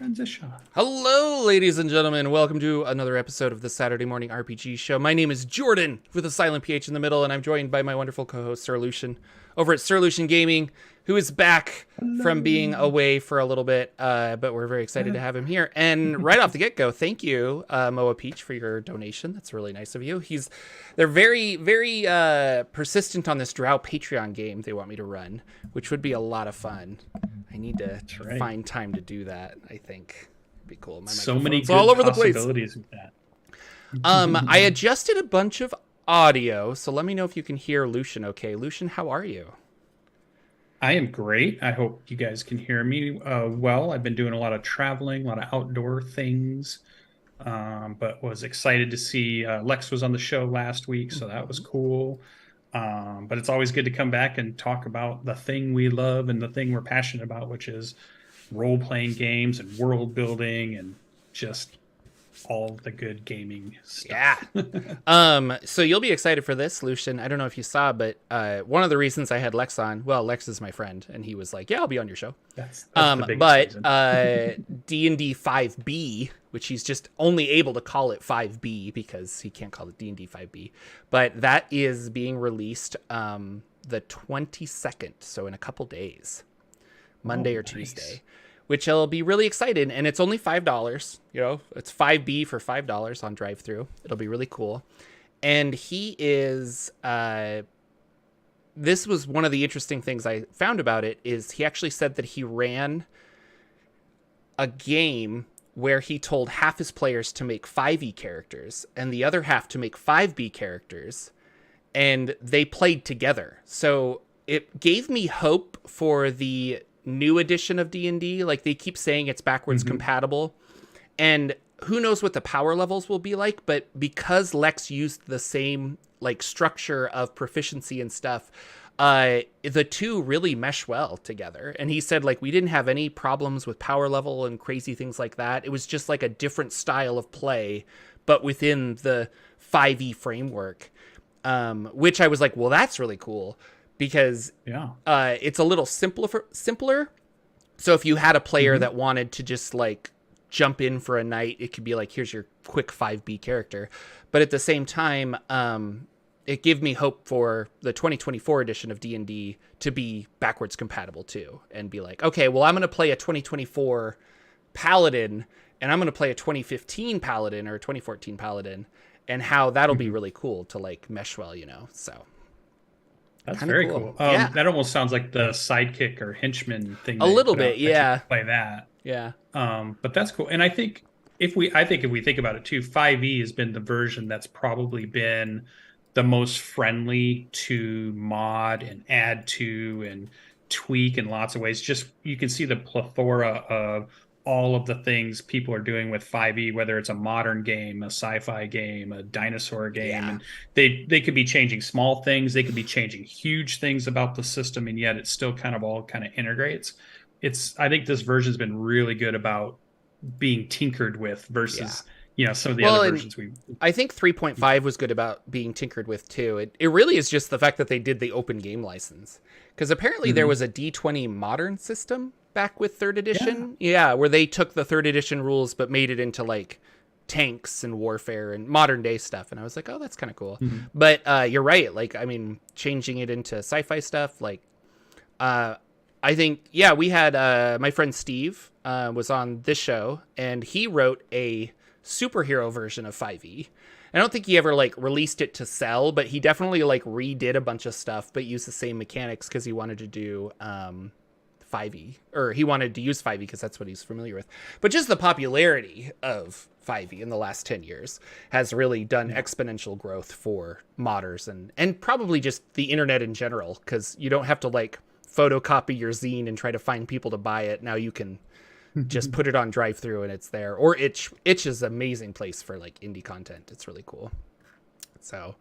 transition. Hello, ladies and gentlemen. Welcome to another episode of the Saturday Morning RPG Show. My name is Jordan, with a silent PH in the middle, and I'm joined by my wonderful co-host, Sir Lucian, over at Sir Lucian Gaming, who is back from being away for a little bit, but we're very excited to have him here. And right off the get-go, thank you, Moa Peach, for your donation. That's really nice of you. They're very, very persistent on this Drow Patreon game they want me to run, which would be a lot of fun. I need to find time to do that, I think. It'd be cool. My so many good all over the place. Possibilities with that. I adjusted a bunch of audio, so let me know if you can hear Lucian okay. Lucian, how are you? I am great. I hope you guys can hear me well. I've been doing a lot of traveling, a lot of outdoor things, but was excited to see Lex was on the show last week, so that was cool. But it's always good to come back and talk about the thing we love and the thing we're passionate about, which is role-playing games and world building and just all the good gaming stuff. Yeah. So you'll be excited for this, Lucian. I don't know if you saw, but one of the reasons I had Lex on, well, Lex is my friend, and he was like, yeah, I'll be on your show. That's the biggest reason. D&D 5B, which he's just only able to call it 5B because he can't call it D&D 5B, but that is being released the 22nd, so in a couple days, Monday or Tuesday, which I'll be really excited. And it's only $5. You know, it's 5B for $5 on drive-thru. It'll be really cool. And he is, this was one of the interesting things I found about it, is he actually said that he ran a game where he told half his players to make 5e characters and the other half to make 5b characters, and they played together. So it gave me hope for the new edition of D&D. Like, they keep saying it's backwards compatible, and who knows what the power levels will be like, but because Lex used the same like structure of proficiency and stuff, the two really mesh well together. And he said, like, we didn't have any problems with power level and crazy things like that. It was just like a different style of play, but within the 5e framework, which I was like, well, that's really cool. Because it's a little simpler. So if you had a player that wanted to just like jump in for a night, it could be like, here's your quick 5B character. But at the same time, it gave me hope for the 2024 edition of D&D to be backwards compatible too, and be like, okay, well, I'm going to play a 2024 Paladin, and I'm going to play a 2015 Paladin or a 2014 Paladin, and how that'll be really cool to like mesh well, you know. So that's very cool. That almost sounds like the sidekick or henchman thing. A little bit, yeah. Play that, yeah. But that's cool. And I think if we think about it too, 5e has been the version that's probably been the most friendly to mod and add to and tweak in lots of ways. Just you can see the plethora of all of the things people are doing with 5e, whether it's a modern game, a sci-fi game, a dinosaur game. And they could be changing small things, they could be changing huge things about the system, and yet it still kind of integrates. I think this version's been really good about being tinkered with versus some of the other versions I think 3.5 was good about being tinkered with too. It really is just the fact that they did the open game license, because apparently there was a D20 modern system back with third edition, where they took the third edition rules but made it into like tanks and warfare and modern day stuff, and I was like, oh, that's kind of cool. But you're right, like, I mean, changing it into sci-fi stuff, like I think we had my friend Steve was on this show, and he wrote a superhero version of 5e. I don't think he ever like released it to sell, but he definitely like redid a bunch of stuff but used the same mechanics because he wanted to do 5e, or he wanted to use 5e because that's what he's familiar with. But just the popularity of 5e in the last 10 years has really done exponential growth for modders and probably just the internet in general, because you don't have to like photocopy your zine and try to find people to buy it. Now you can just put it on drive-thru and it's there. Or Itch is an amazing place for like indie content. It's really cool. So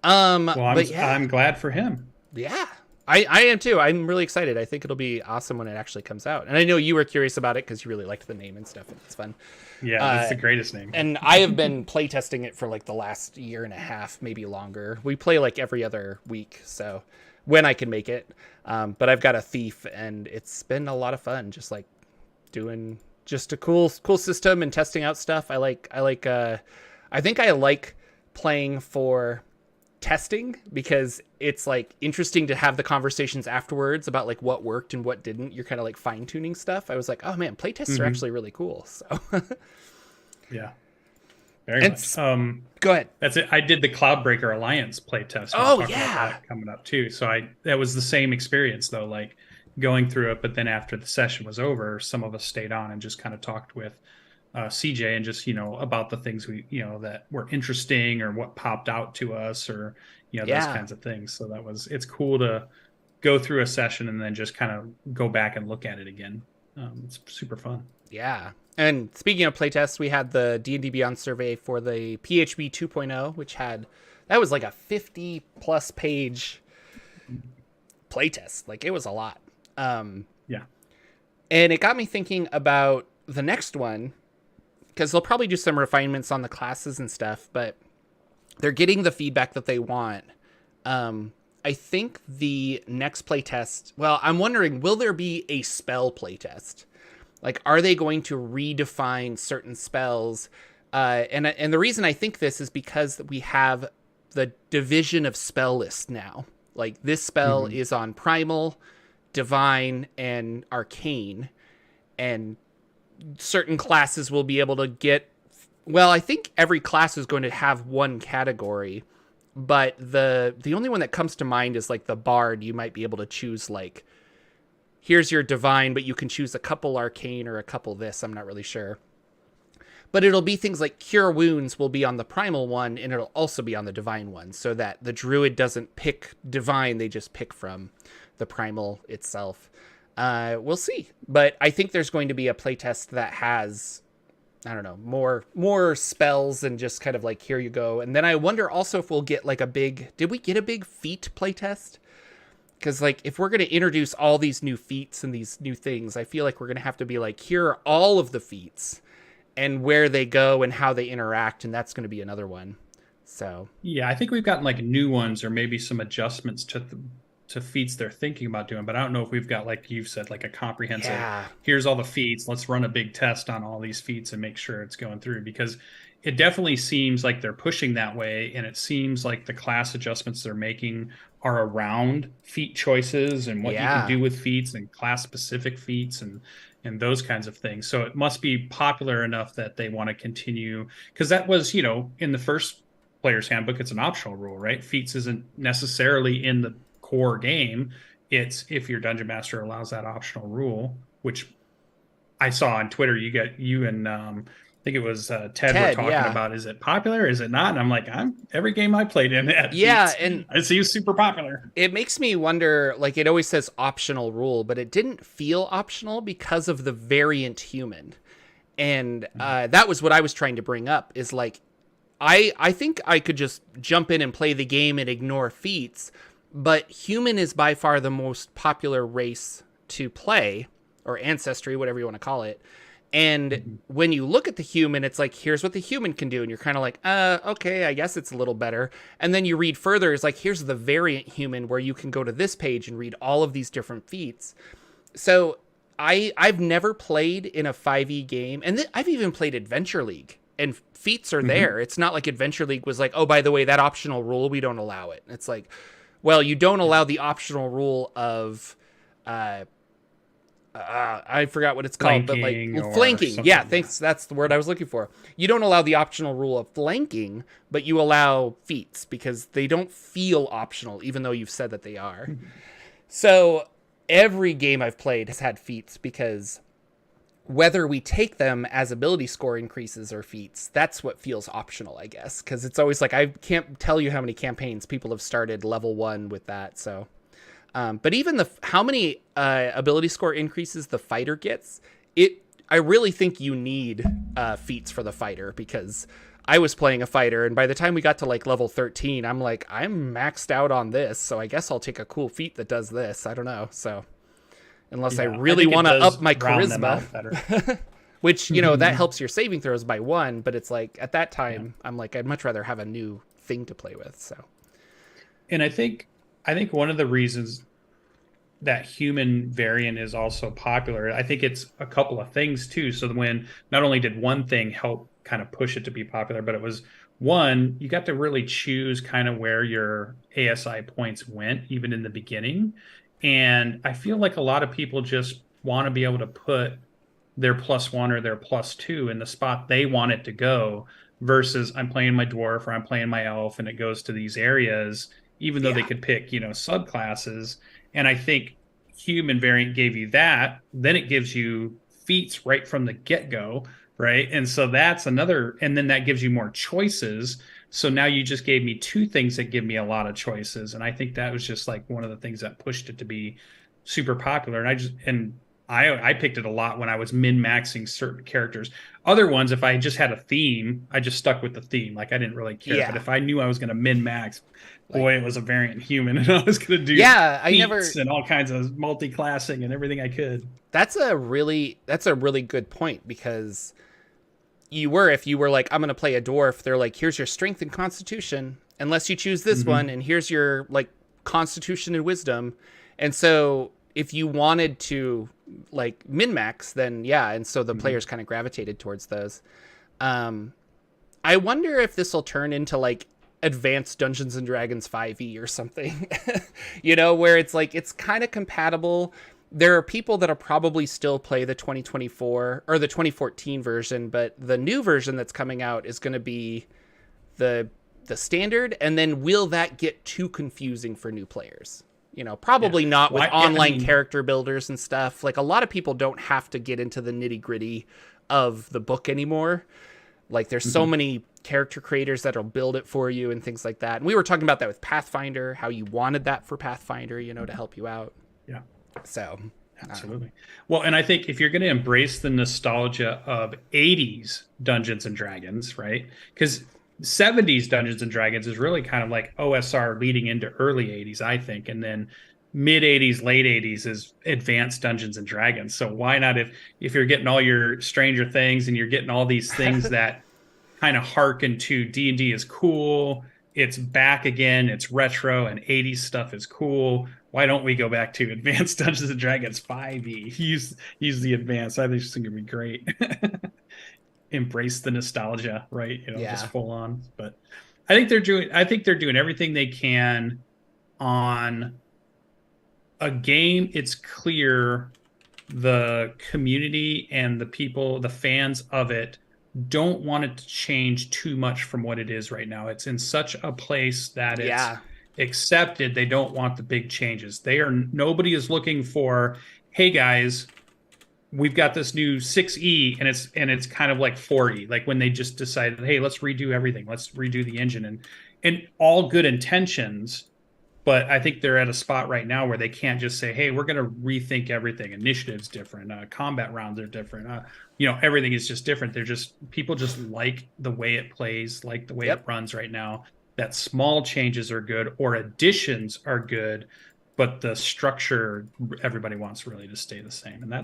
I'm glad for him. Yeah, I am too. I'm really excited. I think it'll be awesome when it actually comes out. And I know you were curious about it because you really liked the name and stuff, and it's fun. Yeah, it's the greatest name. And I have been playtesting it for like the last year and a half, maybe longer. We play like every other week, so when I can make it. But I've got a thief, and it's been a lot of fun just like doing just a cool system and testing out stuff. I think I like playing for testing because it's like interesting to have the conversations afterwards about like what worked and what didn't. You're kind of like fine tuning stuff. I was like, oh man, playtests are actually really cool. So yeah, very much. Go ahead. That's it. I did the Cloudbreaker Alliance playtest. Oh yeah, about that coming up too. So that was the same experience though, like going through it. But then after the session was over, some of us stayed on and just kind of talked with CJ and just about the things we that were interesting or what popped out to us or those kinds of things. So it's cool to go through a session and then just kind of go back and look at it again. It's super fun. Yeah. And speaking of playtests, we had the D&D Beyond survey for the PHB 2.0, which that was like a 50 plus page playtest. Like it was a lot. Yeah. And it got me thinking about the next one, because they'll probably do some refinements on the classes and stuff, but they're getting the feedback that they want. I think the next playtest, well, I'm wondering, will there be a spell playtest? Like, are they going to redefine certain spells? And the reason I think this is because we have the division of spell lists now. Like, this spell is on Primal, Divine, and Arcane. And certain classes will be able to get... Well, I think every class is going to have one category. But the only one that comes to mind is, like, the Bard. You might be able to choose, like... Here's your Divine, but you can choose a couple Arcane or a couple this. I'm not really sure. But it'll be things like Cure Wounds will be on the Primal one, and it'll also be on the Divine one, so that the Druid doesn't pick Divine, they just pick from the Primal itself. We'll see. But I think there's going to be a playtest that has, I don't know, more spells and just kind of like, here you go. And then I wonder also if we'll get like did we get a big feat playtest? Because, like, if we're going to introduce all these new feats and these new things, I feel like we're going to have to be like, here are all of the feats and where they go and how they interact, and that's going to be another one. So yeah, I think we've gotten like new ones or maybe some adjustments to feats they're thinking about doing, but I don't know if we've got, like you've said, like a comprehensive, here's all the feats, let's run a big test on all these feats and make sure it's going through, because it definitely seems like they're pushing that way, and it seems like the class adjustments they're making are around feat choices and what you can do with feats and class specific feats and those kinds of things. So it must be popular enough that they want to continue, because that was, in the first player's handbook, it's an optional rule, right? Feats isn't necessarily in the core game. It's if your dungeon master allows that optional rule, which I saw on Twitter. You and I think it was Ted were talking about, is it popular? Is it not? And I'm like, every game I played in at feats, and it seems super popular. It makes me wonder, like, it always says optional rule, but it didn't feel optional because of the variant human. And that was what I was trying to bring up, is like, I think I could just jump in and play the game and ignore feats, but human is by far the most popular race to play, or ancestry, whatever you want to call it. And when you look at the human, it's like, here's what the human can do. And you're kind of like, okay, I guess it's a little better. And then you read further, it's like, here's the variant human, where you can go to this page and read all of these different feats. So I've never played in a 5e game. And I've even played Adventure League, and feats are there. It's not like Adventure League was like, oh, by the way, that optional rule, we don't allow it. It's like, well, you don't allow the optional rule of... I forgot what it's called, but like flanking. Yeah, thanks. That's the word I was looking for. You don't allow the optional rule of flanking, but you allow feats because they don't feel optional, even though you've said that they are. So every game I've played has had feats, because whether we take them as ability score increases or feats, that's what feels optional, I guess. Because it's always like, I can't tell you how many campaigns people have started level 1 with that, so... but even how many ability score increases the fighter gets, I really think you need feats for the fighter, because I was playing a fighter, and by the time we got to like level 13, I'm like, I'm maxed out on this, so I guess I'll take a cool feat that does this. I don't know. So unless I really want to up my charisma, which, that helps your saving throws by 1, but it's like at that time, I'm like, I'd much rather have a new thing to play with. So, and I think one of the reasons that human variant is also popular. I think it's a couple of things too. So when not only did one thing help kind of push it to be popular, but it was one, you got to really choose kind of where your ASI points went, even in the beginning. And I feel like a lot of people just want to be able to put their +1 or their +2 in the spot they want it to go versus I'm playing my dwarf or I'm playing my elf and it goes to these areas, even though they Yeah. could pick, subclasses. And I think human variant gave you that. Then it gives you feats right from the get-go, right? And so that's another, and then that gives you more choices. So now you just gave me two things that give me a lot of choices. And I think that was just like one of the things that pushed it to be super popular. I picked it a lot when I was min-maxing certain characters. Other ones, if I just had a theme, I just stuck with the theme. Like I didn't really care. But Yeah. if I knew I was going to min-max, Like, boy, it was a variant human, and I was going to do yeah, feats and all kinds of multi-classing and everything I could. that's a really good point, because if you were like, I'm going to play a dwarf, they're like, here's your strength and constitution, unless you choose this one, and here's your like constitution and wisdom. And so if you wanted to like min-max, then yeah, and so the players kind of gravitated towards those. I wonder if this will turn into like advanced Dungeons and Dragons 5e or something, where it's like, it's kind of compatible. There are people that'll probably still play the 2024 or the 2014 version, but the new version that's coming out is going to be the standard. And then will that get too confusing for new players? Probably not with online character builders and stuff. Like, a lot of people don't have to get into the nitty gritty of the book anymore. Like, there's so many character creators that'll build it for you and things like that. And we were talking about that with Pathfinder, how you wanted that for Pathfinder, to help you out. Yeah. So, absolutely. Well, and I think if you're going to embrace the nostalgia of 80s Dungeons and Dragons, right? Because 70s Dungeons and Dragons is really kind of like OSR leading into early 80s, I think. And then mid 80s, late 80s is advanced Dungeons and Dragons. So why not, if you're getting all your Stranger Things and you're getting all these things that kind of harken to D&D is cool, it's back again, it's retro, and 80s stuff is cool. Why don't we go back to Advanced Dungeons and Dragons 5e? Use the advanced. I think it's going to be great. Embrace the nostalgia, right? Just full on. But I think they're doing everything they can on a game. It's clear the community and the people, the fans of it, don't want it to change too much from what it is right now. It's in such a place that it's accepted. They don't want the big changes. Nobody is looking for, hey guys, we've got this new 6E and it's kind of like 4E, like when they just decided, hey, let's redo everything. Let's redo the engine and all good intentions. But I think they're at a spot right now where they can't just say, hey, we're going to rethink everything. Initiative's different. Combat rounds are different. Everything is just different. People just like the way it plays, like the way it runs right now. That small changes are good or additions are good, but the structure, everybody wants really to stay the same. And I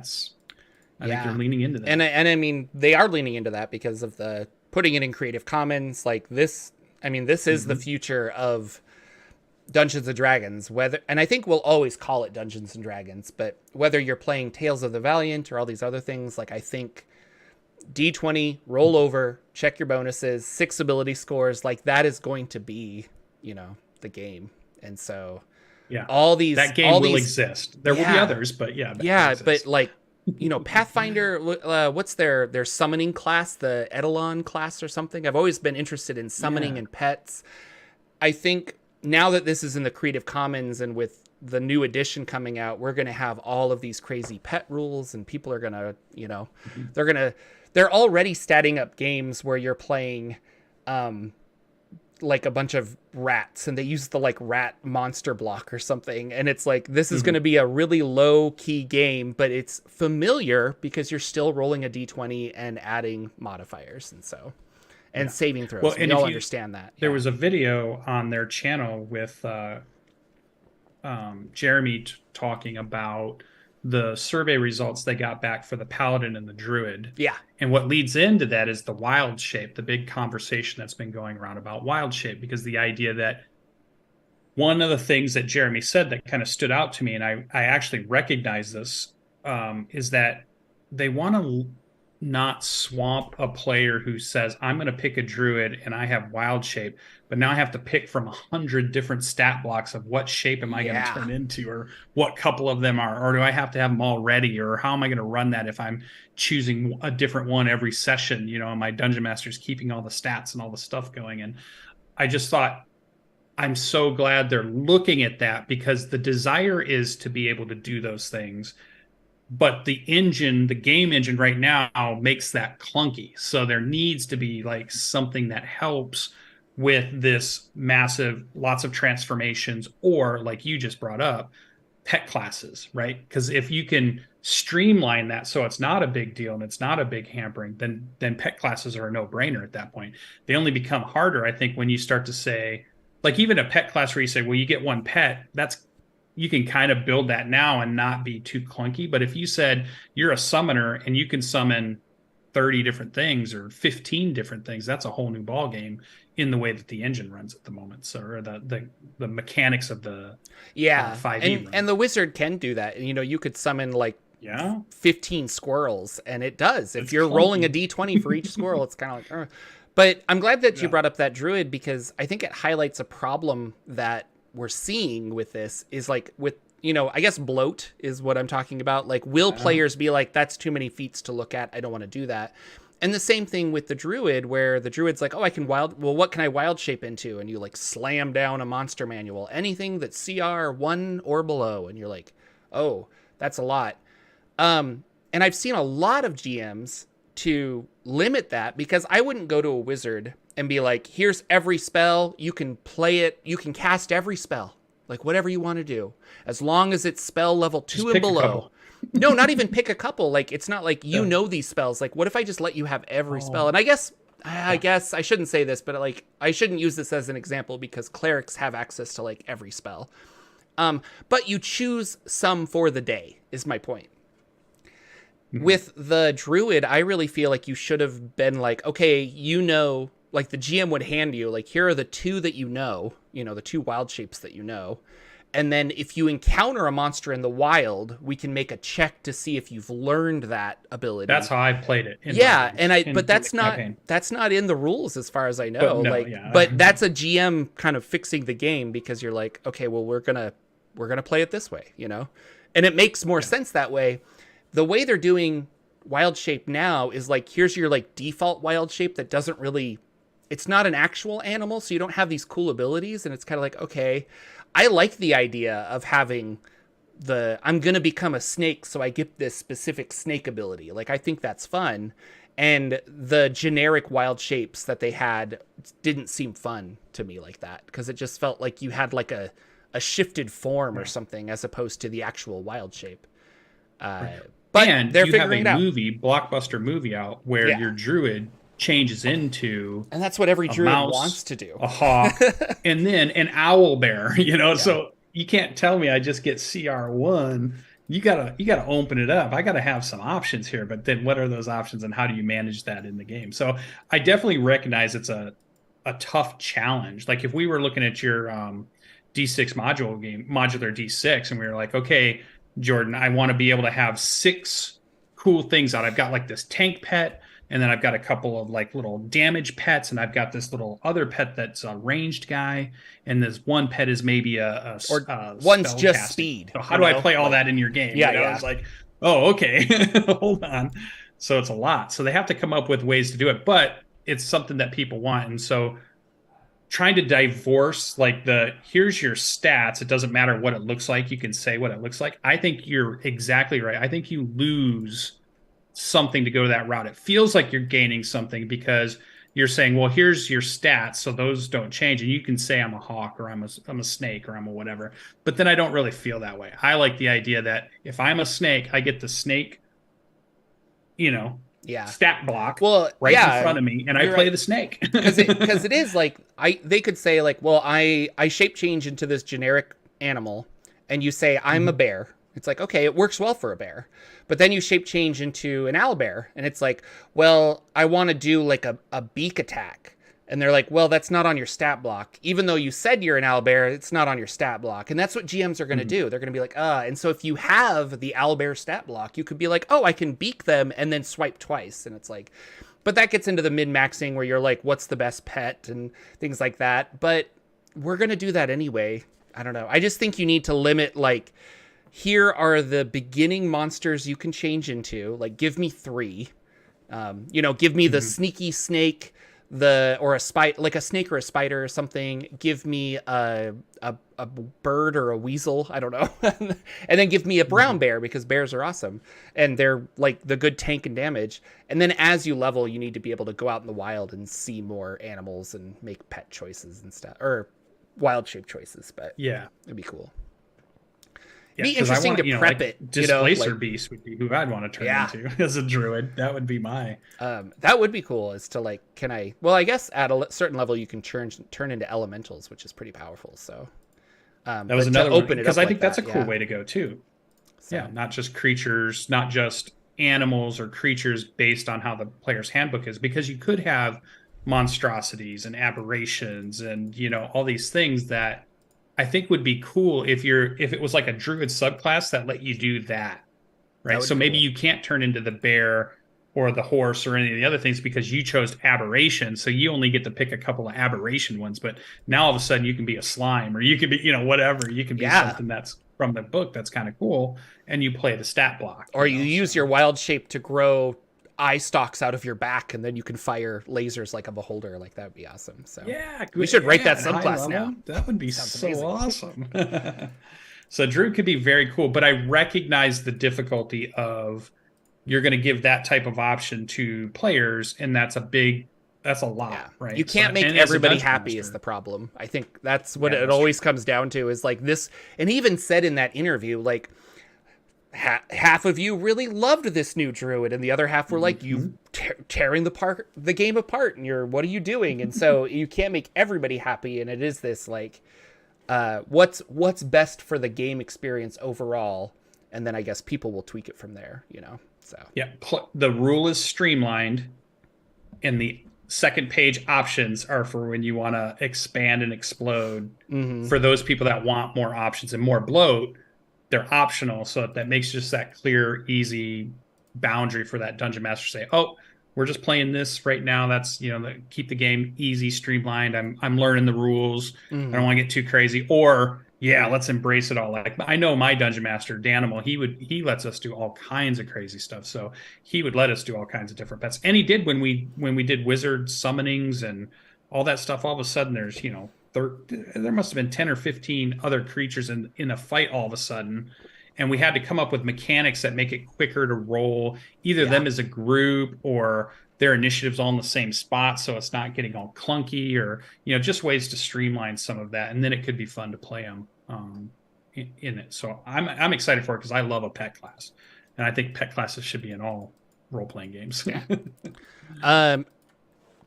think they're leaning into that. And I mean, they are leaning into that because of the putting it in Creative Commons. Like this, I mean, this is the future of Dungeons and Dragons, and I think we'll always call it Dungeons and Dragons, but whether you're playing Tales of the Valiant or all these other things, like I think D20, roll over, check your bonuses, 6 ability scores, like that is going to be, the game. And so that game will exist. There will be others, but but like, Pathfinder, what's their summoning class, the Eidolon class or something? I've always been interested in summoning and pets. I think now that this is in the Creative Commons and with the new edition coming out, we're going to have all of these crazy pet rules, and people are going to, they're already statting up games where you're playing, like a bunch of rats, and they use the like rat monster block or something. And it's like, this is going to be a really low key game, but it's familiar because you're still rolling a D20 and adding modifiers. And so, and saving throws. And we all understand that. There was a video on their channel with Jeremy talking about the survey results they got back for the paladin and the druid. Yeah. And what leads into that is the wild shape, the big conversation that's been going around about wild shape, because the idea that one of the things that Jeremy said that kind of stood out to me, and I actually recognize this, is that they want to not swamp a player who says, I'm going to pick a druid and I have wild shape, but now I have to pick from 100 different stat blocks of what shape am I going to turn into, or what couple of them are, or do I have to have them all ready, or how am I going to run that if I'm choosing a different one every session, and my dungeon master's keeping all the stats and all the stuff going. And I just thought, I'm so glad they're looking at that, because the desire is to be able to do those things. But the game engine right now makes that clunky. So there needs to be like something that helps with this massive, lots of transformations, or like you just brought up, pet classes, right? Because if you can streamline that so it's not a big deal and it's not a big hampering, then pet classes are a no-brainer at that point. They only become harder, I think, when you start to say, like even a pet class where you say, well, you get one pet, you can kind of build that now and not be too clunky. But if you said you're a summoner and you can summon 30 different things or 15 different things, that's a whole new ball game in the way that the engine runs at the moment. So, or the mechanics of the 5e and the wizard can do that. You could summon like 15 squirrels, and it does. If you're rolling a d20 for each squirrel, it's kind of like, But I'm glad that you brought up that druid, because I think it highlights a problem that we're seeing with this, is like with, I guess bloat is what I'm talking about. Like, will players be like, that's too many feats to look at, I don't want to do that. And the same thing with the druid, where the druid's like, oh, what can I wild shape into? And you like slam down a monster manual, anything that's CR 1 or below. And you're like, oh, that's a lot. And I've seen a lot of GMs to limit that, because I wouldn't go to a wizard and be like, here's every spell, you can play it, you can cast every spell, like whatever you want to do, as long as it's spell level 2 and below. No, not even pick a couple. Like, it's not like these spells. Like, what if I just let you have every spell? And I guess I shouldn't say this, but like, I shouldn't use this as an example, because clerics have access to like every spell. But you choose some for the day, is my point. Mm-hmm. With the druid, I really feel like you should have been like, okay, like the GM would hand you, like, here are the 2 that the 2 wild shapes that and then if you encounter a monster in the wild, we can make a check to see if you've learned that ability. That's how I played it. But that's not in the rules as far as I know. But that's a GM kind of fixing the game, because you're like, okay, well, we're gonna play it this way, and it makes more sense that way. The way they're doing wild shape now is like, here's your like default wild shape that doesn't really, it's not an actual animal, so you don't have these cool abilities, and it's kind of like, okay, I like the idea of having I'm going to become a snake, so I get this specific snake ability. Like, I think that's fun. And the generic wild shapes that they had didn't seem fun to me like that, because it just felt like you had like a shifted form or something, as opposed to the actual wild shape. But and they're figuring it out. You have a blockbuster movie out where your druid changes into, and that's what every druid wants to do, a hawk, and then an owl bear. So you can't tell me I just get CR1. You gotta open it up. I gotta have some options here. But then what are those options, and how do you manage that in the game? So I definitely recognize it's a tough challenge. Like, if we were looking at your D6 modular D6, and we were like, okay, Jordan, I want to be able to have 6 cool things out. I've got like this tank pet, and then I've got a couple of like little damage pets, and I've got this little other pet that's a ranged guy, and this one pet is maybe one's just casting. Speed. So how do I play all that in your game? It's like, oh, okay, hold on. So it's a lot. So they have to come up with ways to do it, but it's something that people want. And so trying to divorce like here's your stats, it doesn't matter what it looks like, you can say what it looks like. I think you're exactly right. I think you lose something to go that route. It feels like you're gaining something, because you're saying, well, here's your stats, so those don't change, and you can say I'm a hawk, or I'm a snake, or I'm a whatever. But then I don't really feel that way. I like the idea that if I'm a snake, I get the snake, stat block in front of me, and I play the snake. Because it is like, they could say like, well, I shape change into this generic animal, and you say I'm a bear. It's like, okay, it works well for a bear. But then you shape change into an owlbear, and it's like, well, I want to do like a beak attack. And they're like, well, that's not on your stat block. Even though you said you're an owlbear, it's not on your stat block. And that's what GMs are going to do. They're going to be like, and so if you have the owlbear stat block, you could be like, oh, I can beak them and then swipe twice. And it's like, but that gets into the min-maxing where you're like, what's the best pet and things like that. But we're going to do that anyway. I don't know. I just think you need to limit, like, here are the beginning monsters you can change into. Like, give me 3. Give me the sneaky snake, or a like a snake or a spider or something. Give me a bird or a weasel, I don't know. And then give me a brown bear, because bears are awesome and they're like the good tank and damage. And then as you level, you need to be able to go out in the wild and see more animals and make pet choices and stuff, or wild shape choices. But yeah, it'd be cool. Yeah, be interesting to prep it. Displacer beast would be who I'd want to turn into as a druid. That would be my. That would be cool. Is to like, can I? Well, I guess at a certain level you can turn into elementals, which is pretty powerful. So that was another open, because I think that's a cool way to go too. So, yeah, not just creatures, not just animals or creatures based on how the player's handbook is, because you could have monstrosities and aberrations and all these things that I think would be cool if it was like a druid subclass that let you do that, right? So maybe you can't turn into the bear or the horse or any of the other things because you chose aberration. So you only get to pick a couple of aberration ones, but now all of a sudden you can be a slime, or you could be, whatever. You can be something that's from the book that's kind of cool, and you play the stat block. Or you use your wild shape to grow eye stalks out of your back, and then you can fire lasers like a beholder. Like, that would be awesome. So yeah, we should write that subclass now. That would be so awesome. So Druid could be very cool, but I recognize the difficulty of you're going to give that type of option to players, and that's a lot, right? You can't make everybody happy is the problem. I think that's what it always comes down to, is like this. And he even said in that interview, like, half of you really loved this new druid, and the other half were like, you tearing the game apart, and what are you doing? And so you can't make everybody happy, and it is this like, what's best for the game experience overall, and then I guess people will tweak it from there, So yeah, the rule is streamlined, and the second page options are for when you want to expand and explode. For those people that want more options and more bloat, they're optional, so that makes just that clear, easy boundary for that dungeon master to say, oh, we're just playing this right now. That's, keep the game easy, streamlined. I'm learning the rules. I don't want to get too crazy. Or, yeah, let's embrace it all. Like, I know my dungeon master, Danimal, he lets us do all kinds of crazy stuff. So he would let us do all kinds of different pets. And he did when we did wizard summonings and all that stuff. All of a sudden there's, there must have been 10 or 15 other creatures in a fight all of a sudden, and we had to come up with mechanics that make it quicker to roll either them as a group or their initiatives all in the same spot, so it's not getting all clunky, or just ways to streamline some of that, and then it could be fun to play them in it. So I'm excited for it, because I love a pet class, and I think pet classes should be in all role-playing games.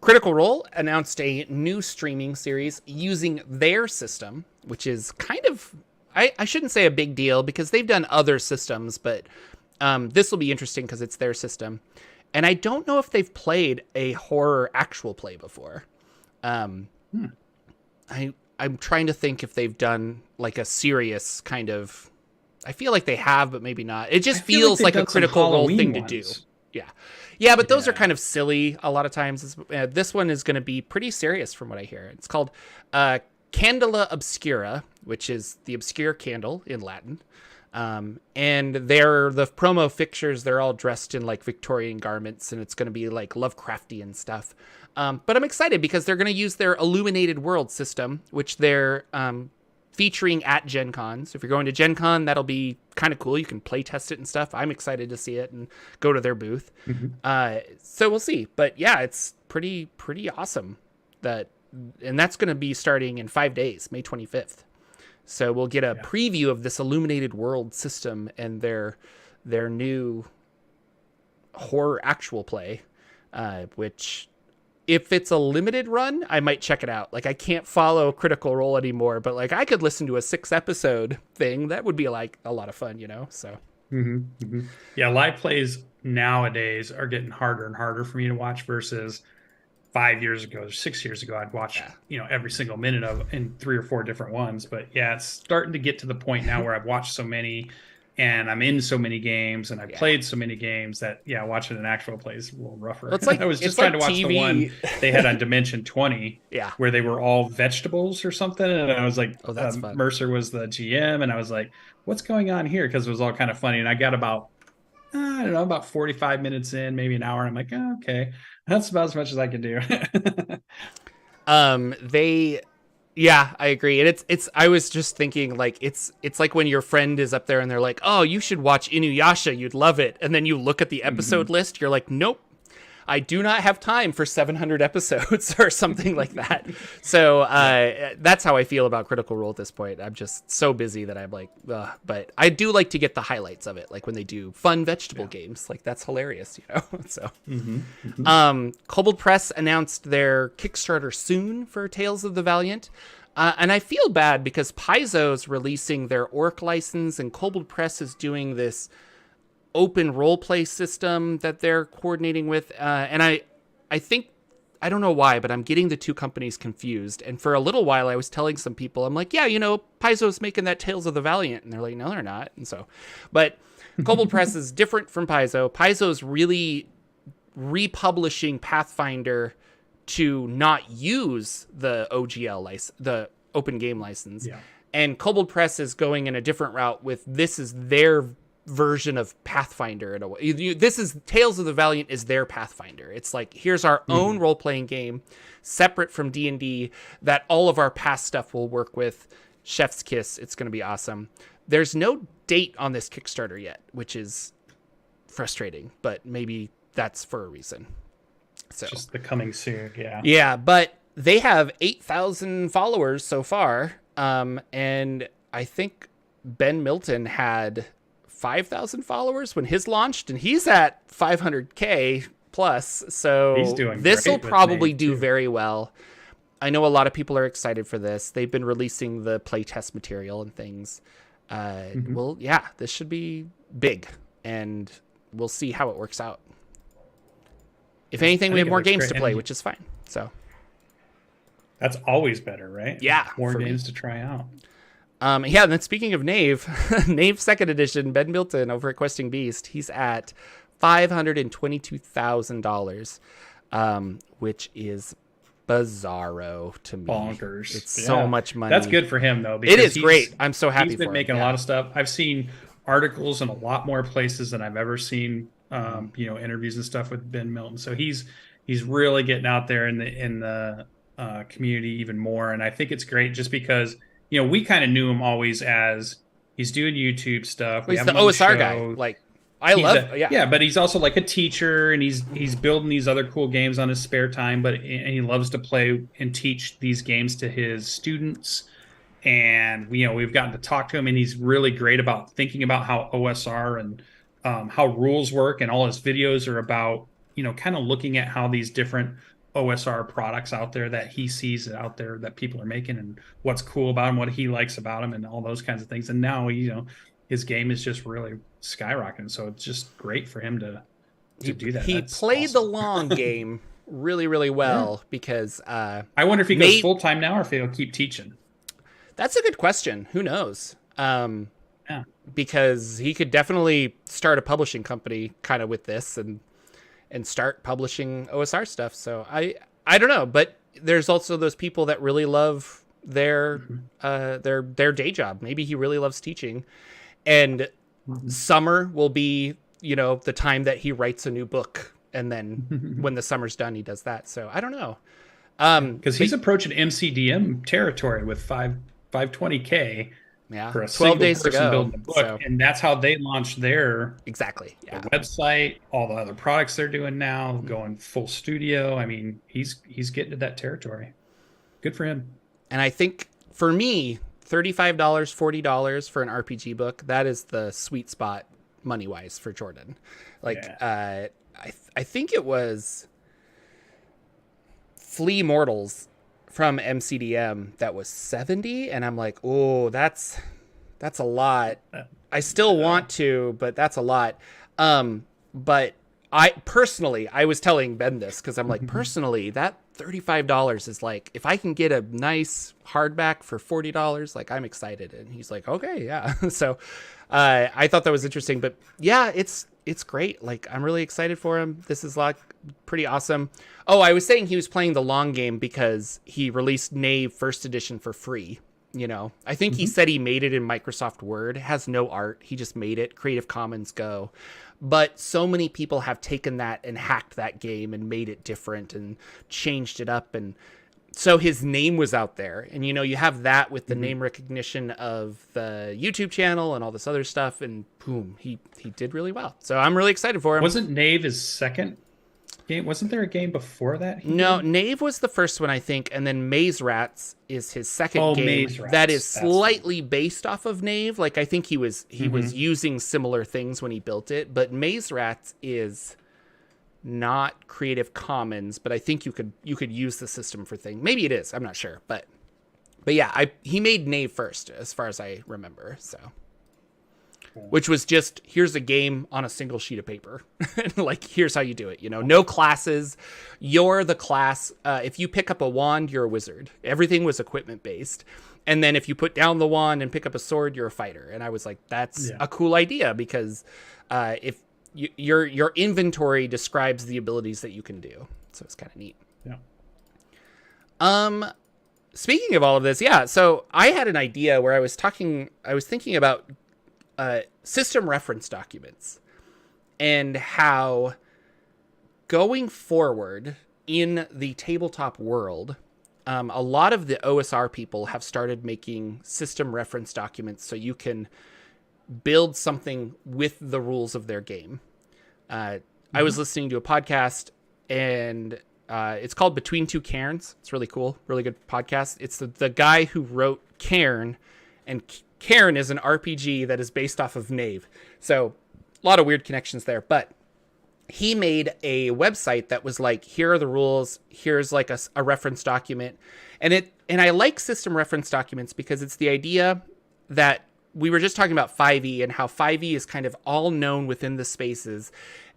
Critical Role announced a new streaming series using their system, which is kind of, I shouldn't say a big deal, because they've done other systems, but this will be interesting because it's their system. And I don't know if they've played a horror actual play before. I'm trying to think if they've done like a serious kind of, I feel like they have, but maybe not. It just feels like a Critical Role thing to do. Yeah, but those are kind of silly a lot of times. This one is going to be pretty serious from what I hear. It's called Candela Obscura, which is the obscure candle in Latin. And the promo pictures, they're all dressed in like Victorian garments, and it's going to be like Lovecraftian stuff. But I'm excited because they're going to use their Illuminated World system, which they're featuring at Gen Con. So if you're going to Gen Con, that'll be kind of cool. You can play test it and stuff. I'm excited to see it and go to their booth. So we'll see. But yeah, it's pretty awesome. And that's going to be starting in 5 days, May 25th. So we'll get a preview of this Illuminated World system and their new horror actual play, which, if it's a limited run, I might check it out. Like, I can't follow Critical Role anymore, but like I could listen to a 6-episode thing. That would be like a lot of fun, So. Yeah, live plays nowadays are getting harder and harder for me to watch versus 5 years ago or 6 years ago, I'd watch, every single minute of in 3 or 4 different ones. But yeah, it's starting to get to the point now where I've watched so many and I'm in so many games and I played so many games that watching an actual play is a little rougher. Well, it's like, I was just trying to watch TV. the one they had on Dimension 20 Yeah. where they were all vegetables or something. And I was like, Oh, that's fun. Mercer was the GM. And I was like, what's going on here? Because it was all kind of funny. And I got about, I don't know, about 45 minutes in, maybe an hour. And I'm like, oh, okay, that's about as much as I can do. Yeah, I agree. And I was just thinking, like, it's like when your friend is up there and they're like, oh, you should watch Inuyasha, you'd love it. And then you look at the episode list, you're like, nope, I do not have time for 700 episodes or something like that. So that's how I feel about Critical Role at this point. I'm just so busy that I'm like, ugh. But I do like to get the highlights of it, like when they do fun vegetable games. Like, that's hilarious, So, Kobold Press announced their Kickstarter soon for Tales of the Valiant. And I feel bad because Paizo's releasing their Orc license and Kobold Press is doing this open roleplay system that they're coordinating with. And I think, I don't know why, but I'm getting the two companies confused. And for a little while, I was telling some people, I'm like, yeah, Paizo's making that Tales of the Valiant. And they're like, no, they're not. And so, but Kobold Press is different from Paizo. Paizo's really republishing Pathfinder to not use the OGL license, the open game license. Yeah. And Kobold Press is going in a different route with, this is their version of Pathfinder in a way. This is Tales of the Valiant is their Pathfinder. It's like, here's our own role-playing game separate from D&D that all of our past stuff will work with. Chef's kiss. It's going to be awesome. There's no date on this Kickstarter yet, which is frustrating, but maybe that's for a reason. So just the coming soon. Yeah, but they have 8,000 followers so far. And I think Ben Milton had 5,000 followers when his launched, and he's at 500K plus. So he's doing this will probably do very well. I know a lot of people are excited for this. They've been releasing the playtest material and things. Well, yeah, this should be big, and we'll see how it works out. If anything, we have more games to play, which is fine. So that's always better, right? Yeah, more games to try out. Yeah, and then speaking of Knave, Knave 2nd Edition, Ben Milton over at Questing Beast, he's at $522,000, which is bizarro to me. Bonkers. It's so much money. That's good for him, though. It is great. I'm so happy for him. He's been making a lot of stuff. I've seen articles in a lot more places than I've ever seen, interviews and stuff with Ben Milton. So he's really getting out there in the community even more. And I think it's great just because, we kind of knew him always as he's doing YouTube stuff. Well, he's the OSR guy. Like, but he's also like a teacher, and he's building these other cool games on his spare time. And he loves to play and teach these games to his students. And we've gotten to talk to him, and he's really great about thinking about how OSR and how rules work. And all his videos are about kind of looking at how these different OSR products out there that he sees out there that people are making, and what's cool about them, what he likes about them, and all those kinds of things. And now his game is just really skyrocketing, so it's just great for him to do that. He played the long game really, really well. Because I wonder if he goes full-time now or if he'll keep teaching. That's a good question. Who knows? Because he could definitely start a publishing company kind of with this and start publishing OSR stuff. So I don't know, but there's also those people that really love their day job. Maybe he really loves teaching, and summer will be, the time that he writes a new book. And then when the summer's done, he does that. So I don't know. Because he's approaching MCDM territory with 520K. Yeah, for a 12 days to go. Building a book, and that's how they launched their their website, all the other products they're doing now, going full studio. I mean, he's getting to that territory. Good for him. And I think for me, $35, $40 for an RPG book, that is the sweet spot money wise for Jordan. Like, I think it was Flea Mortals from MCDM that was 70, and I'm like, oh, that's a lot. I still want to, but that's a lot. But I was telling Ben this because I'm like, personally, that $35 is like, if I can get a nice hardback for $40, like I'm excited. And he's like, okay, yeah. So I thought that was interesting, but yeah, it's great. Like I'm really excited for him. This is like pretty awesome. Oh, I was saying he was playing the long game because he released Knave first edition for free. You know, I think he said he made it in Microsoft Word. It has no art. He just made it. Creative Commons go. But so many people have taken that and hacked that game and made it different and changed it up. And so his name was out there. And, you know, you have that with the name recognition of the YouTube channel and all this other stuff. And boom, he did really well. So I'm really excited for him. Wasn't Knave his second game? Wasn't there a game before that? No, Knave was the first one, I think, and then Maze Rats is his second game. Maze Rats. That is slightly based off of Knave. Like I think he was using similar things when he built it, but Maze Rats is not Creative Commons, but I think you could use the system for things. Maybe it is. I'm not sure, but yeah, he made Knave first, as far as I remember. So. Which was just, here's a game on a single sheet of paper. Like, here's how you do it. You know, no classes. You're the class. If you pick up a wand, you're a wizard. Everything was equipment based. And then if you put down the wand and pick up a sword, you're a fighter. And I was like, that's a cool idea because if your inventory describes the abilities that you can do. So it's kind of neat. Yeah. Speaking of all of this, yeah. So I had an idea where I was thinking about system reference documents and how going forward in the tabletop world, a lot of the OSR people have started making system reference documents so you can build something with the rules of their game. I was listening to a podcast and it's called Between Two Cairns. It's really cool. Really good podcast. It's the guy who wrote Cairn, and Cairn is an RPG that is based off of Knave. So a lot of weird connections there, but he made a website that was like, here are the rules. Here's like a reference document. And I like system reference documents because it's the idea that we were just talking about 5e and how 5e is kind of all known within the spaces.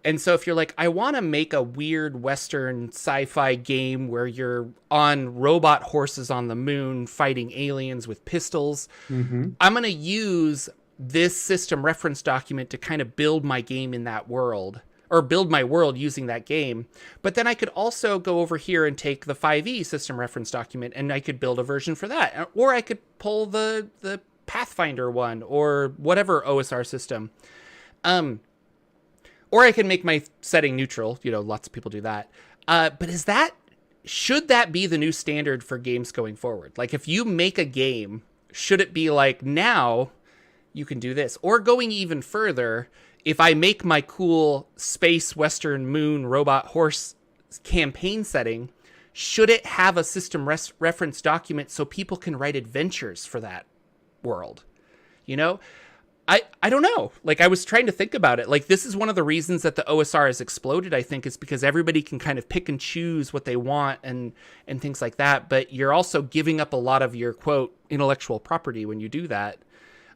And so if you're like, I want to make a weird Western sci-fi game where you're on robot horses on the moon fighting aliens with pistols, I'm going to use this system reference document to kind of build my game in that world, or build my world using that game. But then I could also go over here and take the 5e system reference document and I could build a version for that. Or I could pull the Pathfinder one or whatever OSR system. Or I can make my setting neutral. You know, lots of people do that. But should that be the new standard for games going forward? Like if you make a game, should it be like, now you can do this? Or going even further, if I make my cool space, Western moon, robot horse campaign setting, should it have a system reference document so people can write adventures for that world? You know? I don't know. Like, I was trying to think about it. Like, this is one of the reasons that the OSR has exploded, I think, is because everybody can kind of pick and choose what they want and things like that. But you're also giving up a lot of your, quote, intellectual property when you do that.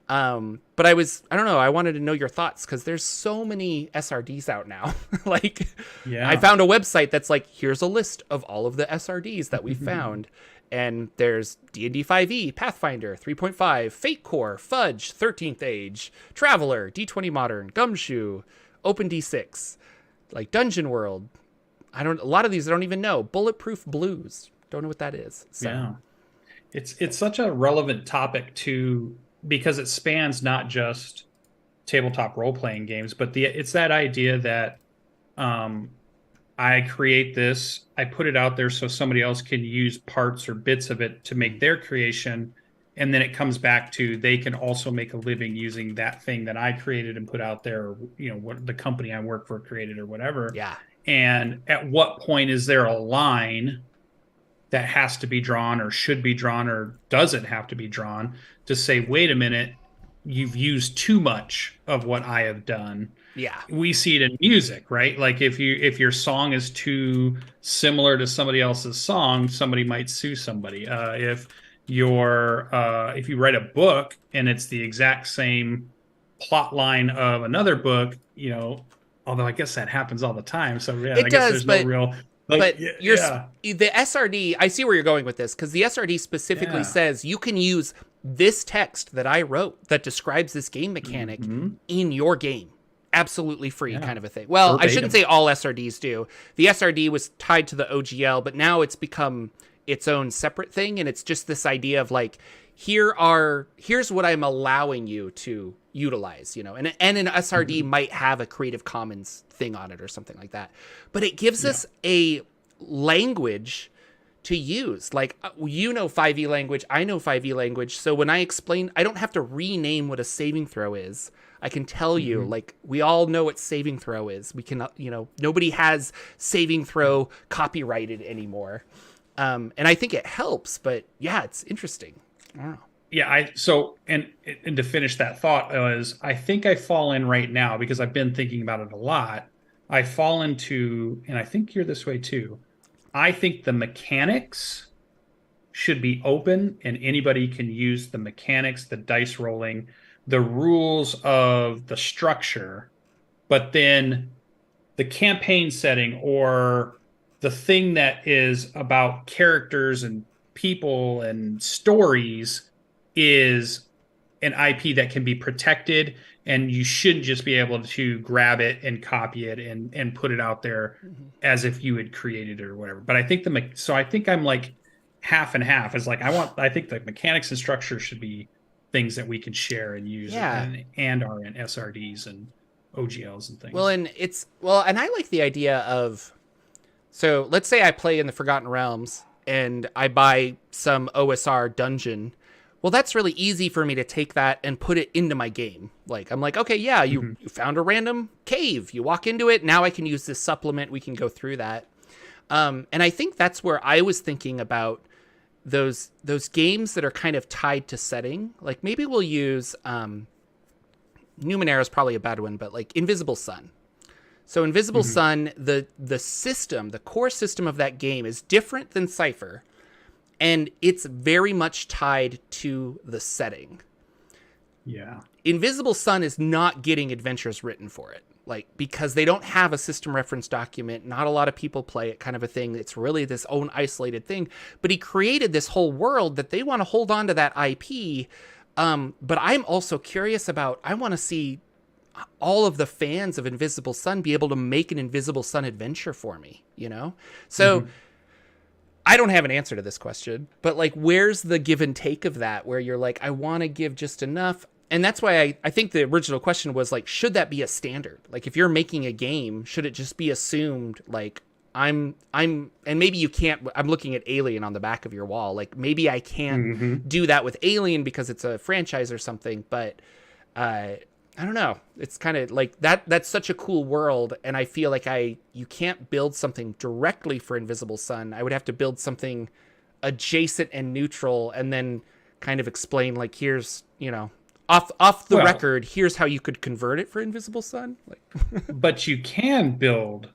But I don't know. I wanted to know your thoughts because there's so many SRDs out now. Like, I found a website that's like, here's a list of all of the SRDs that we found. And there's D&D 5e, Pathfinder, 3.5, Fate Core, Fudge, 13th Age, Traveler, D20 Modern, Gumshoe, Open D6, like Dungeon World. A lot of these I don't even know. Bulletproof Blues. Don't know what that is. So. Yeah. It's such a relevant topic too, because it spans not just tabletop role-playing games, but it's that idea that I create this, I put it out there so somebody else can use parts or bits of it to make their creation. And then it comes back to, they can also make a living using that thing that I created and put out there, or, you know, what the company I work for created or whatever. Yeah. And at what point is there a line that has to be drawn or should be drawn, or does it have to be drawn to say, wait a minute, you've used too much of what I have done. Yeah. We see it in music, right? Like if your song is too similar to somebody else's song, somebody might sue somebody. If you write a book and it's the exact same plot line of another book, you know, Although I guess that happens all the time. So yeah, It I guess does, there's no real like but yeah, you're yeah. the SRD. I see where you're going with this because the SRD specifically Yeah. says you can use this text that I wrote that describes this game mechanic Hmm. in your game. Absolutely free, Yeah. kind of a thing. Well, I shouldn't Verbatim. say all SRDs do. The SRD was tied to the OGL, but now it's become its own separate thing, and it's just this idea of like, here's what I'm allowing you to utilize, you know, and an SRD Hmm. might have a Creative Commons thing on it or something like that, but it gives Yeah. us a language to use. Like, you know 5e language, I know 5e language, so when I explain, I don't have to rename what a saving throw is. I can tell you, Hmm. like, we all know what saving throw is. We can, you know, nobody has saving throw copyrighted anymore. And I think it helps, but yeah, it's interesting. I don't know. Yeah, I so and to finish that thought is I think I fall in right now because I've been thinking about it a lot. I fall into, and I think you're this way too. I think the mechanics should be open and anybody can use the mechanics, the dice rolling, the rules of the structure, but then the campaign setting or the thing that is about characters and people and stories is an IP that can be protected and you shouldn't just be able to grab it and copy it and put it out there Mhm. as if you had created it or whatever. But I think so I think I'm like half and half. Is like I think the mechanics and structure should be things that we can share and use Yeah. and are in SRDs and OGLs and Well, things. and and I like the idea of, so let's say I play in the Forgotten Realms and I buy some OSR dungeon. Well, that's really easy for me to take that and put it into my game. Like, I'm like, okay, yeah, Mhm. you found a random cave. You walk into it. Now I can use this supplement. We can go through that. And I think that's where I was thinking about those games that are kind of tied to setting. Like maybe we'll use Numenera is probably a bad one, but like Invisible Sun. So Invisible Mhm. Sun, the system, the core system of that game is different than Cypher, and it's very much tied to the setting. Yeah. Invisible Sun is not getting adventures written for it, like because they don't have a system reference document. Not a lot of people play it, kind of a thing. It's really this own isolated thing. But he created this whole world that they want to hold on to that IP. But I'm also curious about. I want to see all of the fans of Invisible Sun be able to make an Invisible Sun adventure for me. You know, so. Mhm. I don't have an answer to this question, but like, where's the give and take of that where you're like, I want to give just enough? And that's why I think the original question was like, should that be a standard? Like, if you're making a game, should it just be assumed like, and maybe you can't, I'm looking at Alien on the back of your wall. Like, maybe I can't Mhm. do that with Alien because it's a franchise or something, but, I don't know. It's kind of like that's such a cool world, and I feel like you can't build something directly for Invisible Sun. I would have to build something adjacent and neutral, and then kind of explain like, here's, you know, off the Well, record, here's how you could convert it for Invisible Sun. Like, but you can build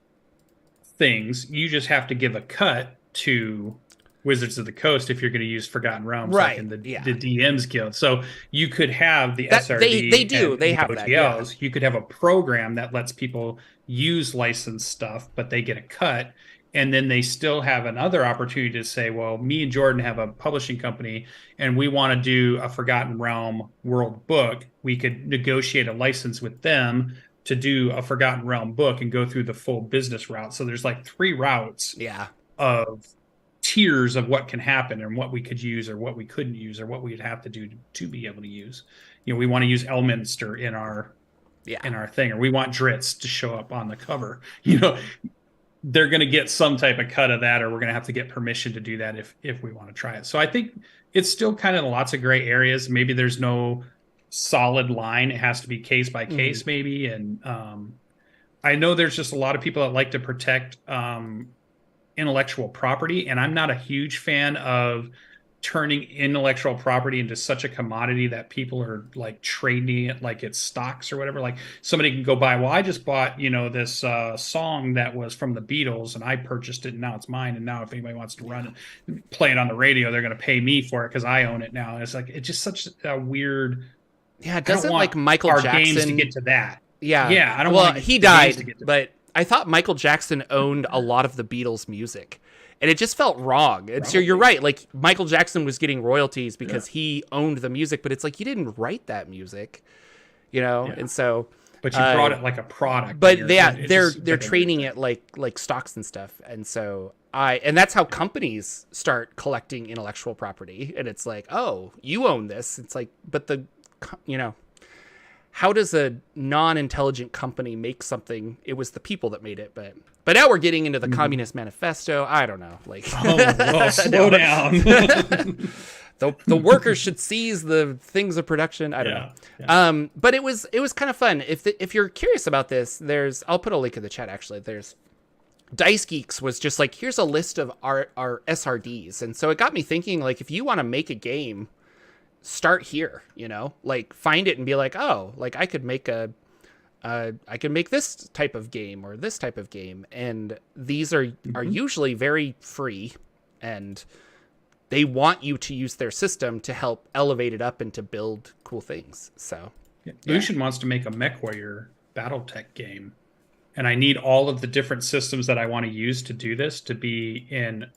things. You just have to give a cut to Wizards of the Coast if you're going to use Forgotten Realms, like right? in Yeah. the DMs Guild. So you could have the That they SRD do. and They the have that. Yeah. OGLs. You could have a program that lets people use licensed stuff, but they get a cut. And then they still have another opportunity to say, well, me and Jordan have a publishing company and we want to do a Forgotten Realm world book. We could negotiate a license with them to do a Forgotten Realm book and go through the full business route. So there's like three routes Yeah. of tiers of what can happen and what we could use or what we couldn't use or what we'd have to do to be able to use. You know, we want to use Elminster Yeah. in our thing, or we want Dritz to show up on the cover. You know, they're going to get some type of cut of that, or we're going to have to get permission to do that if we want to try it. So I think it's still kind of lots of gray areas. Maybe there's no solid line. It has to be case by Mm-hmm. case, maybe. And I know there's just a lot of people that like to protect intellectual property, and I'm not a huge fan of turning intellectual property into such a commodity that people are like trading it like it's stocks or whatever. Like somebody can go buy, well, I just bought, you know, this song that was from the Beatles and I purchased it and now it's mine. And now if anybody wants to run it, play it on the radio, they're going to pay me for it because I own it now. And it's like, it's just such a weird, Yeah. I don't Doesn't want like Michael our games to Jackson. get to that. Yeah. Yeah, I don't Well, want he the games to died, get to but I thought Michael Jackson owned a lot of the Beatles' music. And it just felt wrong. And so you're right. Like, Michael Jackson was getting royalties because he owned the music, but it's like, you didn't write that music, you know? Yeah. And so... But you brought it like a product. But they're like trading it like stocks and stuff. And so and that's how companies start collecting intellectual property. And it's like, oh, you own this. It's like, but how does a non-intelligent company make something? It was the people that made it, but now we're getting into the Communist Manifesto. I don't know. Like, slow down. The workers should seize the things of production. I don't know. Yeah. But it was kind of fun. If you're curious about this, I'll put a link in the chat. Actually, there's Dice Geeks was just like, here's a list of our SRDs, and so it got me thinking. Like, if you want to make a game, start here. Like, find it and be like, oh, like I could make I can make this type of game or this type of game, and these are usually very free, and they want you to use their system to help elevate it up and to build cool things. So Lucian wants to make a MechWarrior BattleTech game, and I need all of the different systems that I want to use to do this to be in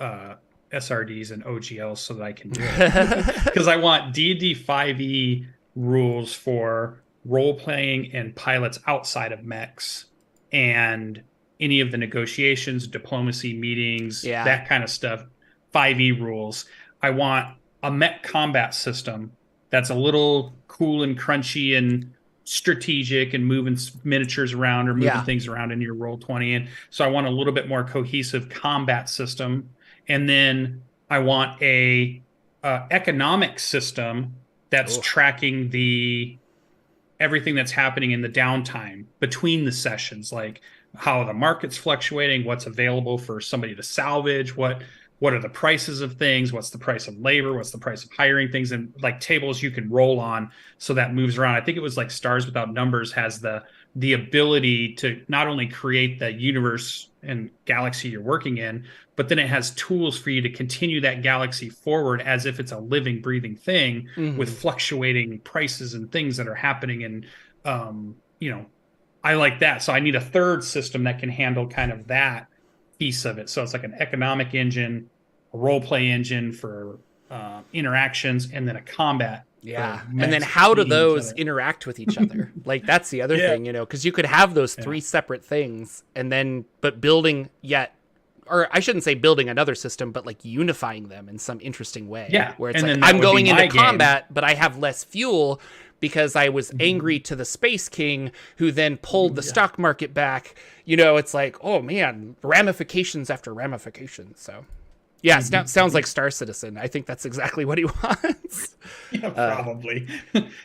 SRDs and OGLs so that I can do it. Because I want D&D 5e rules for role-playing and pilots outside of mechs, and any of the negotiations, diplomacy meetings, that kind of stuff. 5e rules. I want a mech combat system that's a little cool and crunchy and strategic and moving miniatures around or moving things around in your Roll20. And so I want a little bit more cohesive combat system. And then I want a economic system that's tracking everything that's happening in the downtime between the sessions, like how the market's fluctuating, what's available for somebody to salvage, what are the prices of things? What's the price of labor? What's the price of hiring things? And like tables you can roll on so that moves around. I think it was like Stars Without Numbers has the ability to not only create the universe and galaxy you're working in, but then it has tools for you to continue that galaxy forward as if it's a living, breathing thing with fluctuating prices and things that are happening. And, I like that. So I need a third system that can handle kind of that piece of it. So it's like an economic engine, a role play engine for interactions, and then a combat. Yeah. And then how do those interact with each other? Like, that's the other thing, because you could have those three separate things but building or I shouldn't say building another system, but like unifying them in some interesting way. Yeah. Where it's like, I'm going into combat, but I have less fuel because I was angry to the Space King, who then pulled the stock market back. It's like, oh man, ramifications after ramifications. So sounds like Star Citizen. I think that's exactly what he wants. Yeah, probably.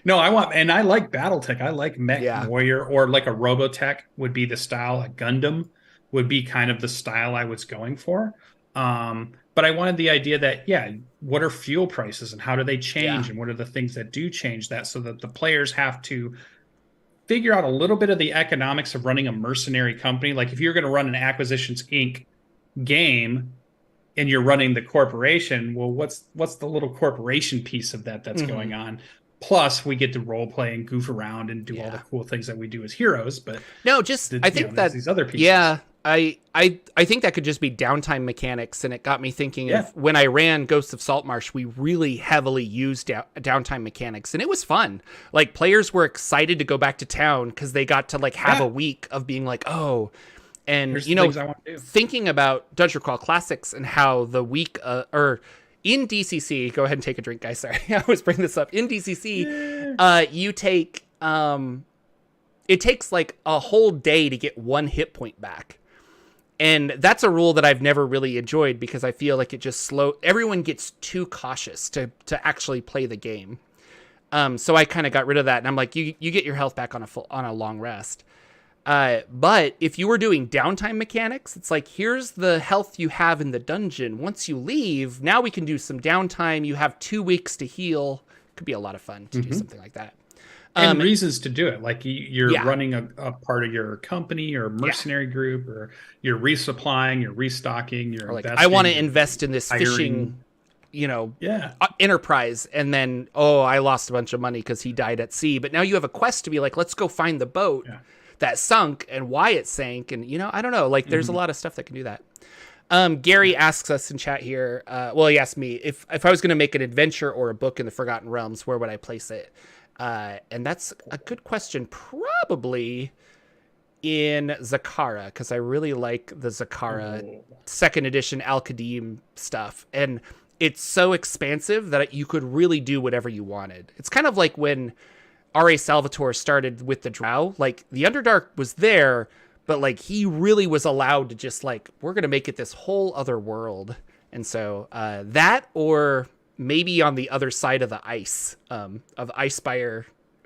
No, I like BattleTech. I like Mech Warrior, or like a Robotech would be the style. A Gundam would be kind of the style I was going for. But I wanted the idea that, what are fuel prices and how do they change? And what are the things that do change that, so that the players have to figure out a little bit of the economics of running a mercenary company. Like, if you're going to run an Acquisitions Inc. game and you're running the corporation, well, what's the little corporation piece of that's going on? Plus, we get to role play and goof around and do all the cool things that we do as heroes. But no, I think that these other pieces. Yeah, I think that could just be downtime mechanics, and it got me thinking of when I ran Ghosts of Saltmarsh, we really heavily used downtime mechanics, and it was fun. Like, players were excited to go back to town because they got to like have a week of being like, oh. And, thinking about Dungeon Crawl Classics and how the week, or in DCC, go ahead and take a drink, guys. Sorry, I always bring this up. In DCC, you take, it takes like a whole day to get 1 hit point back. And that's a rule that I've never really enjoyed, because I feel like it just everyone gets too cautious to actually play the game. So I kind of got rid of that, and I'm like, you get your health back on a long rest. But if you were doing downtime mechanics, it's like, here's the health you have in the dungeon. Once you leave, now we can do some downtime. You have 2 weeks to heal. Could be a lot of fun to do something like that. And reasons to do it. Like, you're running a part of your company or mercenary group, or you're resupplying, you're restocking, you're like, I want to invest in this fishing Yeah. Enterprise, and then, oh, I lost a bunch of money because he died at sea. But now you have a quest to be like, let's go find the boat that sunk and why it sank. And, I don't know. Like, there's a lot of stuff that can do that. Gary asks us in chat here. Well, he asked me if I was going to make an adventure or a book in the Forgotten Realms, where would I place it? And that's a good question. Probably in Zakara, because I really like the Zakara second edition Al-Qadim stuff. And it's so expansive that you could really do whatever you wanted. It's kind of like when R.A. Salvatore started with the Drow. Like, the Underdark was there, but like he really was allowed to just like, we're going to make it this whole other world. And so that, or maybe on the other side of the ice, of Icespire,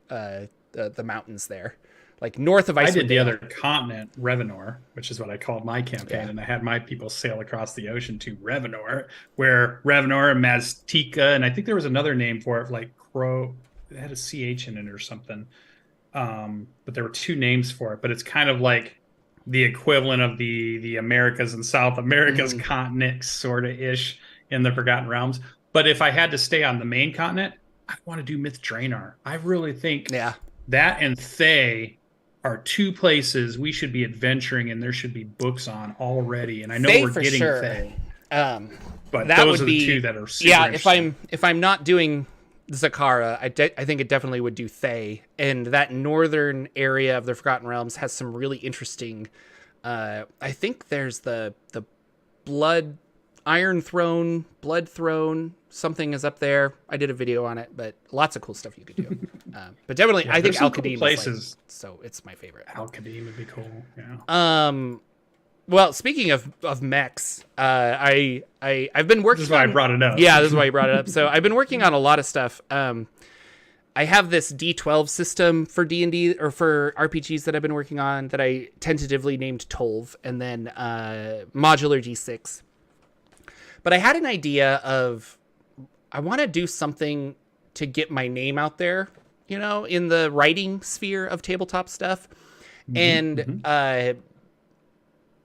the mountains there, like north of Icewind. I did the other continent, Revenor, which is what I called my campaign. And I had my people sail across the ocean to Revenor, where Revenor and Maztica, and I think there was another name for it, like Crow, it had a CH in it or something. But there were two names for it, but it's kind of like the equivalent of the Americas and South America's continent, sort of ish, in the Forgotten Realms. But if I had to stay on the main continent, I want to do Myth Draenor. I really think that and Thay are two places we should be adventuring, and there should be books on already. And I know we're getting Thay, but that those would are be the two that are super if I'm not doing Zakara, I think it definitely would do Thay, and that northern area of the Forgotten Realms has some really interesting. I think there's the Iron Throne, Blood Throne, something is up there. I did a video on it, but lots of cool stuff you could do. But definitely, I think Al-Qadim cool places. So it's my favorite. Al-Qadim would be cool. Yeah. Well, speaking of mechs, I've been working. This is why I brought it up. Yeah, this is why you brought it up. So I've been working on a lot of stuff. I have this D12 system for D&D or for RPGs that I've been working on that I tentatively named Tolv, and then modular D6. But I had an idea of I want to do something to get my name out there, in the writing sphere of tabletop stuff, and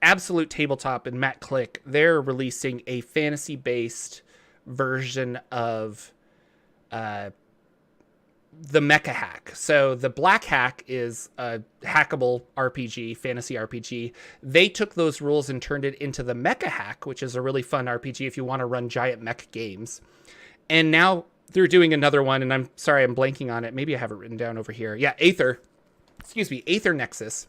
Absolute Tabletop and Matt Click, they're releasing a fantasy-based version of the Mecha Hack. So the Black Hack is a hackable RPG, fantasy RPG. They took those rules and turned it into the Mecha Hack, which is a really fun RPG if you want to run giant mech games. And now they're doing another one, and I'm sorry, I'm blanking on it. Maybe I have it written down over here. Yeah, Aether Nexus,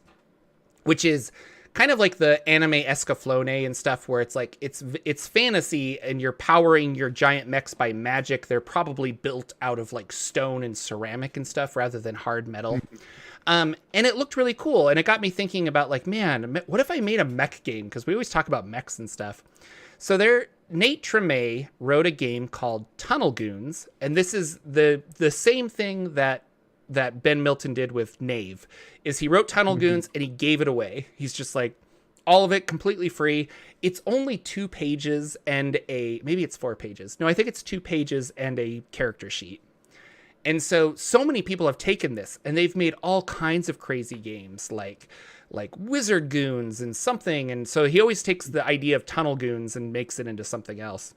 which is kind of like the anime Escaflowne and stuff, where it's like it's fantasy and you're powering your giant mechs by magic. They're probably built out of like stone and ceramic and stuff rather than hard metal. And it looked really cool, and it got me thinking about like, man, what if I made a mech game? Because we always talk about mechs and stuff. So Nate Tremay wrote a game called Tunnel Goons, and this is the same thing that Ben Milton did with Knave, is he wrote Tunnel Goons and he gave it away. He's just like, all of it completely free. It's only 2 pages and maybe it's 4 pages. No, I think it's 2 pages and a character sheet. And so many people have taken this and they've made all kinds of crazy games like Wizard Goons and something. And so he always takes the idea of Tunnel Goons and makes it into something else.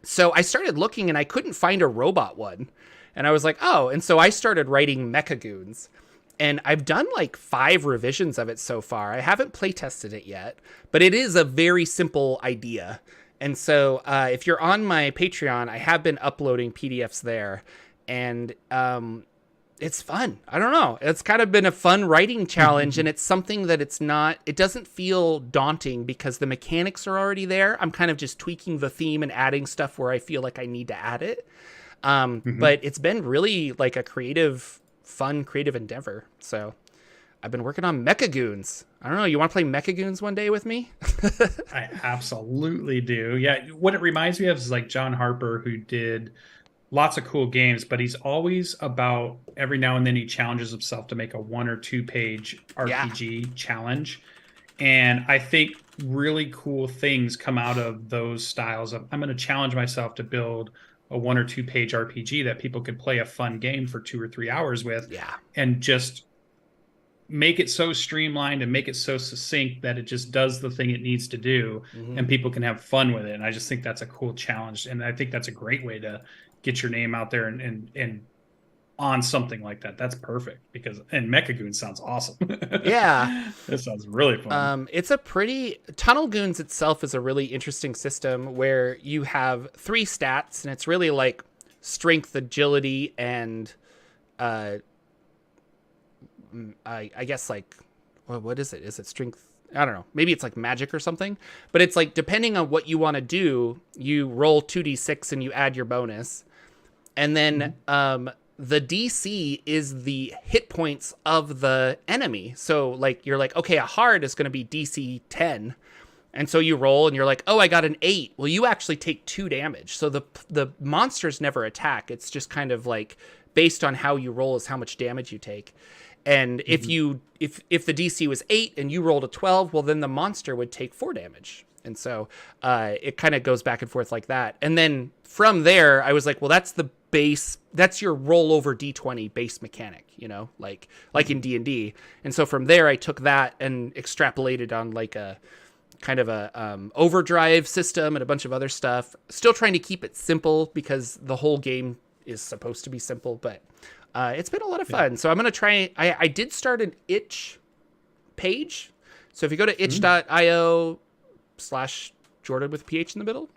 So I started looking and I couldn't find a robot one. And I was like, oh, and so I started writing Mecha Goons. And I've done like 5 revisions of it so far. I haven't playtested it yet, but it is a very simple idea. And so if you're on my Patreon, I have been uploading PDFs there. And it's fun. I don't know. It's kind of been a fun writing challenge. And it's something that it doesn't feel daunting because the mechanics are already there. I'm kind of just tweaking the theme and adding stuff where I feel like I need to add it. But it's been really like a fun creative endeavor. So I've been working on Mecha Goons. I don't know. You want to play Mecha Goons one day with me? I absolutely do. Yeah. What it reminds me of is like John Harper, who did lots of cool games, but he's always about every now and then he challenges himself to make a 1 or 2 page RPG challenge. And I think really cool things come out of those styles of, I'm going to challenge myself to build a 1 or 2 page RPG that people could play a fun game for 2 or 3 hours with, and just make it so streamlined and make it so succinct that it just does the thing it needs to do, and people can have fun with it. And I just think that's a cool challenge, and I think that's a great way to get your name out there and on something like that. That's perfect, because and Mechagoon sounds awesome. Yeah. This sounds really fun. It's a pretty Tunnel Goons itself is a really interesting system where you have 3 stats, and it's really like strength, agility, and I guess like, well, what is it? Is it strength? I don't know. Maybe it's like magic or something. But it's like, depending on what you want to do, you roll 2d6 and you add your bonus. And then the DC is the hit points of the enemy. So like, you're like, okay, a hard is going to be DC 10. And so you roll and you're like, oh, I got an 8. Well, you actually take 2 damage. So the monsters never attack. It's just kind of like based on how you roll is how much damage you take. And if the DC was 8 and you rolled a 12, well, then the monster would take 4 damage. And so it kind of goes back and forth like that. And then from there, I was like, well, that's the base. That's your rollover D20 base mechanic, you know, like in D&D. And so from there, I took that and extrapolated on like a kind of a overdrive system and a bunch of other stuff. Still trying to keep it simple because the whole game is supposed to be simple, but it's been a lot of fun. So I'm going to try. I did start an itch page. So if you go to itch.io/Jordan with PH in the middle,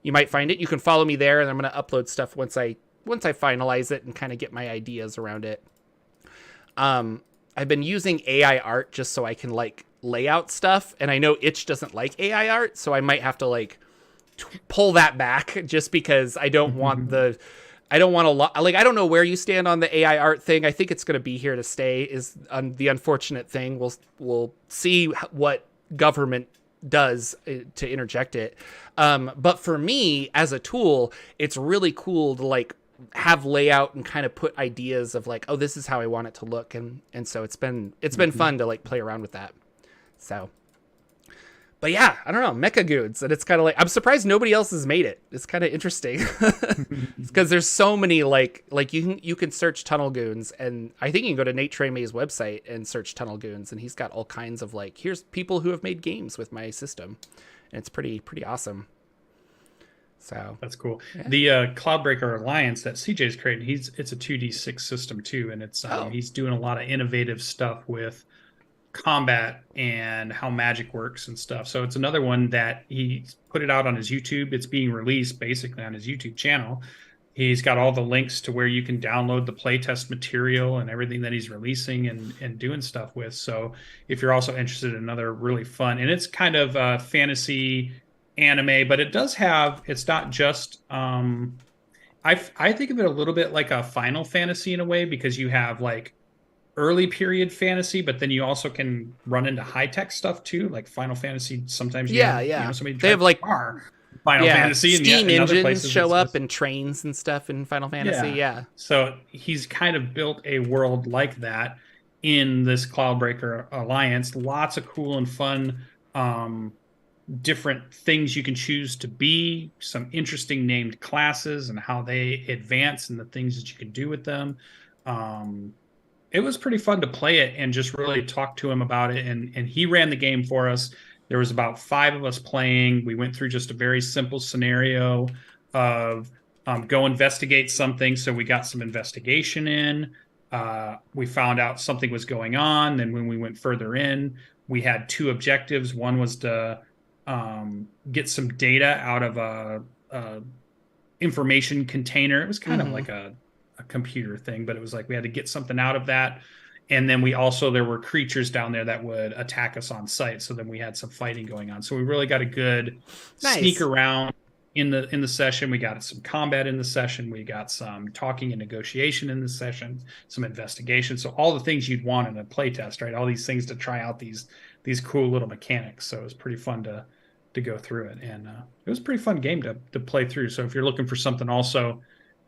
you might find it. You can follow me there, and I'm going to upload stuff once I finalize it and kind of get my ideas around it. I've been using AI art just so I can like lay out stuff, and I know Itch doesn't like AI art, so I might have to like pull that back just because I don't want I don't want a lot. Like, I don't know where you stand on the AI art thing. I think it's going to be here to stay is the unfortunate thing. We'll see what government does to interject it. But for me as a tool, it's really cool to like have layout and kind of put ideas of like, oh, this is how I want it to look. And so it's been fun to like play around with that. So, but yeah, I don't know, Mechagoons, and it's kind of like, I'm surprised nobody else has made it. It's kind of interesting because there's so many like you can search Tunnel Goons, and I think you can go to Nate Tremay's website and search Tunnel Goons, and he's got all kinds of like, here's people who have made games with my system, and it's pretty awesome. So that's cool. Yeah. The Cloudbreaker Alliance that CJ's created, it's a 2d6 system too, and it's he's doing a lot of innovative stuff with combat and how magic works and stuff. So it's another one that he put it out on his YouTube. It's being released basically on his YouTube channel. He's got all the links to where you can download the playtest material and everything that he's releasing and doing stuff with. So if you're also interested in another really fun, and it's kind of fantasy anime, but it does have, it's not just I think of it a little bit like a Final Fantasy in a way, because you have like early period fantasy, but then you also can run into high-tech stuff too, like Final Fantasy. Sometimes you know, they have like Final Fantasy, steam engines show up and trains and stuff in Final Fantasy. So he's kind of built a world like that in this Cloudbreaker Alliance. Lots of cool and fun different things you can choose to be, some interesting named classes and how they advance and the things that you can do with them. It was pretty fun to play it and just really talk to him about it. And he ran the game for us. There was about 5 of us playing. We went through just a very simple scenario of go investigate something. So we got some investigation in. We found out something was going on. Then when we went further in, we had 2 objectives. One was to get some data out of a information container. It was kind of like a computer thing, but it was like we had to get something out of that. And then there were creatures down there that would attack us on sight. So then we had some fighting going on. So we really got a good sneak around in the session. We got some combat in the session. We got some talking and negotiation in the session, some investigation. So all the things you'd want in a playtest, right? All these things to try out these cool little mechanics. So it was pretty fun to go through it. And it was a pretty fun game to play through. So if you're looking for something also,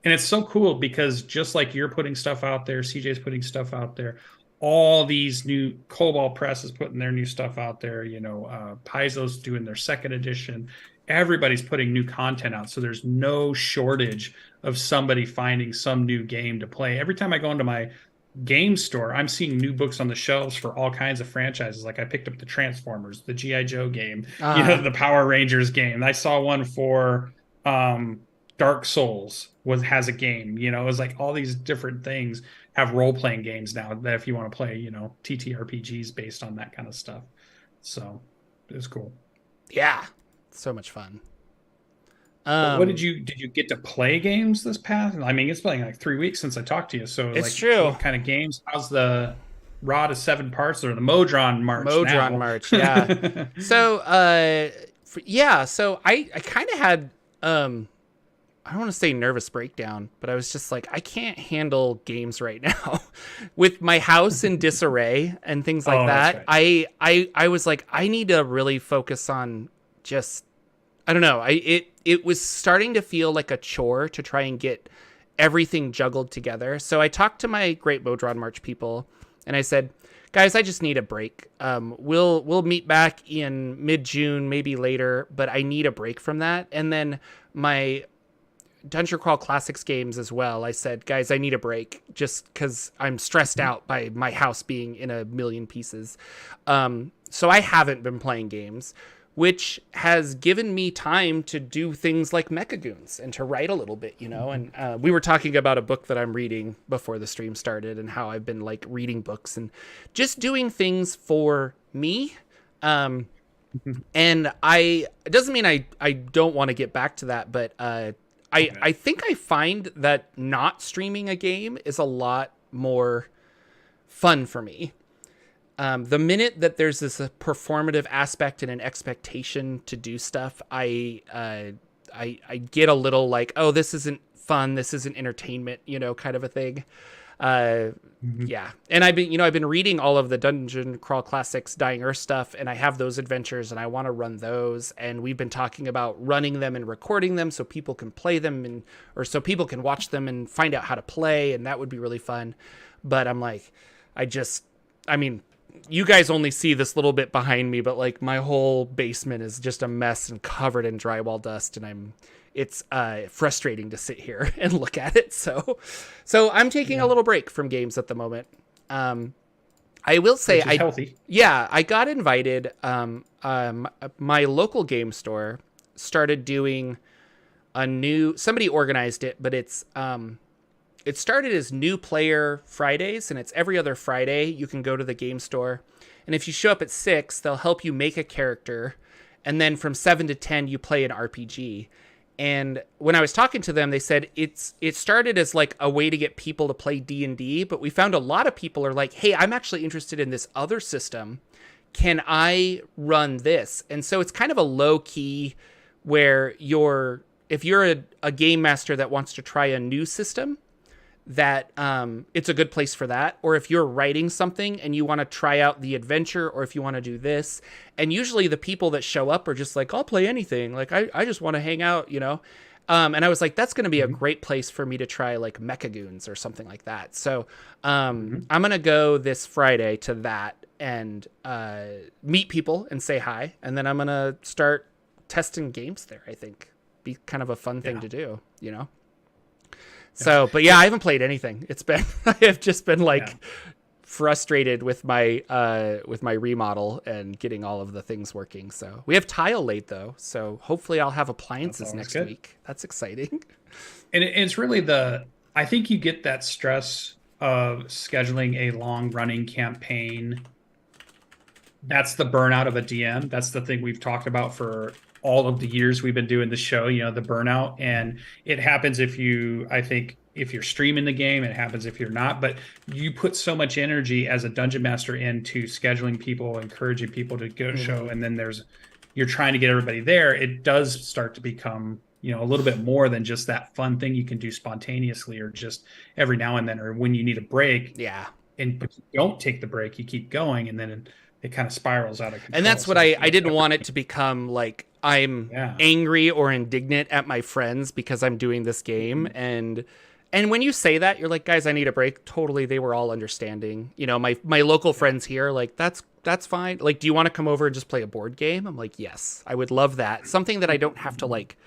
and it's so cool because just like you're putting stuff out there, CJ's putting stuff out there, all these new Cobalt Press is putting their new stuff out there. You know, Paizo's doing their 2nd edition. Everybody's putting new content out. So there's no shortage of somebody finding some new game to play. Every time I go into my game store, I'm seeing new books on the shelves for all kinds of franchises. Like I picked up the Transformers, the GI Joe game, the Power Rangers game. I saw one for Dark Souls has a game. It was like all these different things have role playing games now that if you want to play, ttrpgs based on that kind of stuff. So it was cool. Yeah, so much fun. What did you get to play games this past? I mean, it's been like 3 weeks since I talked to you. So it's like, true. What kind of games? How's the Raw to 7 parts or the Modron March? March, yeah. So so I kind of had I don't want to say nervous breakdown, but I was just like, I can't handle games right now with my house in disarray and things like that. Right. I was like, I need to really focus on just, I don't know. It was starting to feel like a chore to try and get everything juggled together. So I talked to my Great Modron March people and I said, guys, I just need a break. We'll meet back in mid-June, maybe later, but I need a break from that. And then my Dungeon Crawl Classics games as well, I said, guys, I need a break just because I'm stressed out by my house being in a million pieces. So I haven't been playing games, which has given me time to do things like Mechagoons and to write a little bit, and we were talking about a book that I'm reading before the stream started and how I've been like reading books and just doing things for me. And it doesn't mean I don't want to get back to that, but I think I find that not streaming a game is a lot more fun for me. The minute that there's this performative aspect and an expectation to do stuff, I get a little like, oh, this isn't fun, this isn't entertainment, kind of a thing. Yeah. And I've been reading all of the Dungeon Crawl Classics Dying Earth stuff, and I have those adventures and I want to run those. And we've been talking about running them and recording them so people can play them or so people can watch them and find out how to play. And that would be really fun. But I'm like, you guys only see this little bit behind me, but like my whole basement is just a mess and covered in drywall dust. And it's frustrating to sit here and look at it. So I'm taking a little break from games at the moment. I will say healthy. Yeah, I got invited. My local game store started doing somebody organized it, but it started as New Player Fridays, and it's every other Friday. You can go to the game store, and if you show up at 6, they'll help you make a character, and then from 7 to 10, you play an RPG. And when I was talking to them, they said it started as like a way to get people to play D&D, but we found a lot of people are like, hey, I'm actually interested in this other system. Can I run this? And so it's kind of a low key where if you're a game master that wants to try a new system, that it's a good place for that. Or if you're writing something and you want to try out the adventure, or if you want to do this. And usually the people that show up are just like, I'll play anything. Like, I just want to hang out, And I was like, that's going to be a great place for me to try like Mechagoons or something like that. So I'm going to go this Friday to that and meet people and say hi. And then I'm going to start testing games there, I think. Be kind of a fun thing to do, So, but yeah, I haven't played anything. I have just been like frustrated with my remodel and getting all of the things working. So we have tile laid though. So hopefully I'll have appliances next week. That's exciting. And it's really I think you get that stress of scheduling a long running campaign. That's the burnout of a DM. That's the thing we've talked about for all of the years we've been doing the show, the burnout. And it happens if you're streaming the game, it happens if you're not, but you put so much energy as a dungeon master into scheduling people, encouraging people to go show. And then you're trying to get everybody there. It does start to become, a little bit more than just that fun thing you can do spontaneously or just every now and then, or when you need a break. Yeah. But you don't take the break, you keep going. And then it kind of spirals out of control. And that's what I didn't want it to become like I'm angry or indignant at my friends because I'm doing this game. And when you say that, you're like, guys, I need a break. Totally. They were all understanding. My local friends here, like, that's fine. Like, do you want to come over and just play a board game? I'm like, yes, I would love that. Something that I don't have to like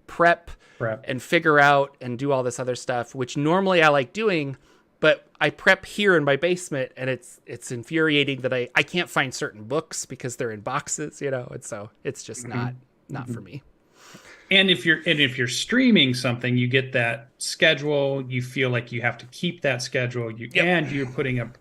prep and figure out and do all this other stuff, which normally I like doing. but I prep here in my basement, and it's infuriating that I can't find certain books because they're in boxes, and so it's just not for me. And if you're streaming something, you get that schedule. You feel like you have to keep that schedule. And you're putting an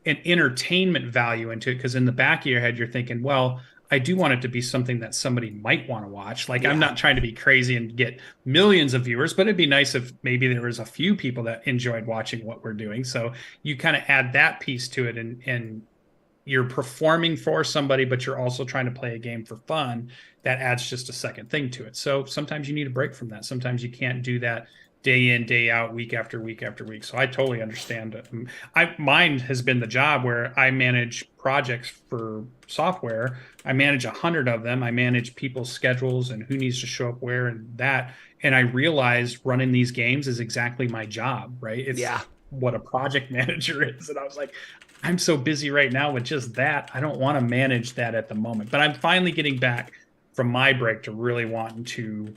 entertainment value into it, because in the back of your head, you're thinking, well, I do want it to be something that somebody might want to watch. Like, I'm not trying to be crazy and get millions of viewers, but it'd be nice if maybe there was a few people that enjoyed watching what we're doing. So you kind of add that piece to it, and you're performing for somebody, but you're also trying to play a game for fun. That adds just a second thing to it. So sometimes you need a break from that. Sometimes you can't do that day in, day out, week after week after week. So I totally understand it. Mine has been the job where I manage projects for software. I manage 100 of them. I manage people's schedules and who needs to show up where and that. And I realized running these games is exactly my job, right? It's what a project manager is. And I was like, I'm so busy right now with just that. I don't want to manage that at the moment. But I'm finally getting back from my break to really wanting to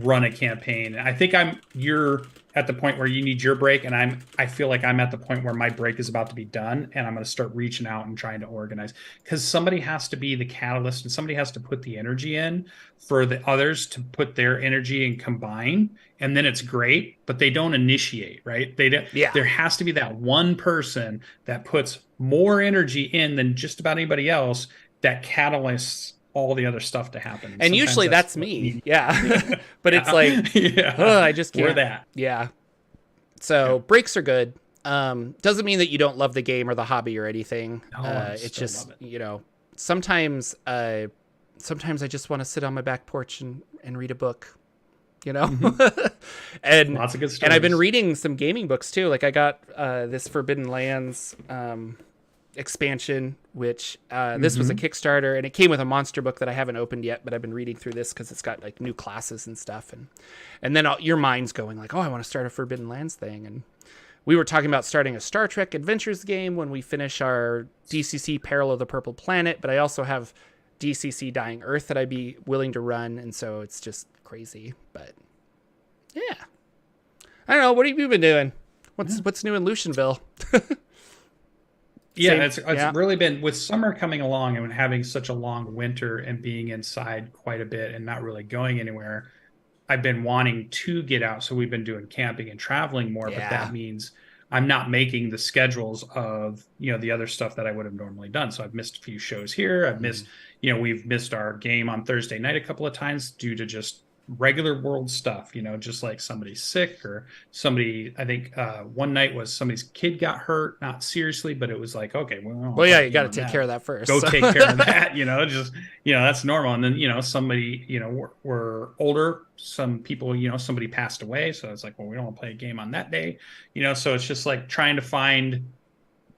run a campaign. I think you're at the point where you need your break, and I feel like I'm at the point where my break is about to be done, and I'm going to start reaching out and trying to organize, because somebody has to be the catalyst and somebody has to put the energy in for the others to put their energy and combine, and then it's great, but they don't initiate, right? There has to be that one person that puts more energy in than just about anybody else that catalysts all the other stuff to happen. And sometimes usually that's me. But it's like, I just can't. We're that. Yeah. So breaks are good. Doesn't mean that you don't love the game or the hobby or anything. It's just, sometimes I just want to sit on my back porch and read a book, and lots of good stories. And I've been reading some gaming books too. Like I got this Forbidden Lands expansion, which this was a Kickstarter, and it came with a monster book that I haven't opened yet, but I've been reading through this because it's got like new classes and stuff, and then your mind's going like, oh, I want to start a Forbidden Lands thing. And we were talking about starting a Star Trek Adventures game when we finish our DCC Peril of the Purple Planet, but I also have DCC Dying Earth that I'd be willing to run, and so it's just crazy. But yeah, I don't know, what have you been doing? What's new in Lucianville? Yeah, it's really been, with summer coming along and having such a long winter and being inside quite a bit and not really going anywhere, I've been wanting to get out. So we've been doing camping and traveling more, but that means I'm not making the schedules of, the other stuff that I would have normally done. So I've missed a few shows here. I've missed, we've missed our game on Thursday night a couple of times due to just regular world stuff, just like somebody's sick or somebody, I think one night was somebody's kid got hurt, not seriously, but it was like, okay, well you got to take care of that first. Go take care of that, just, that's normal. And then, somebody, we're older, some people, somebody passed away. So it's like, well, we don't want to play a game on that day, so it's just like trying to find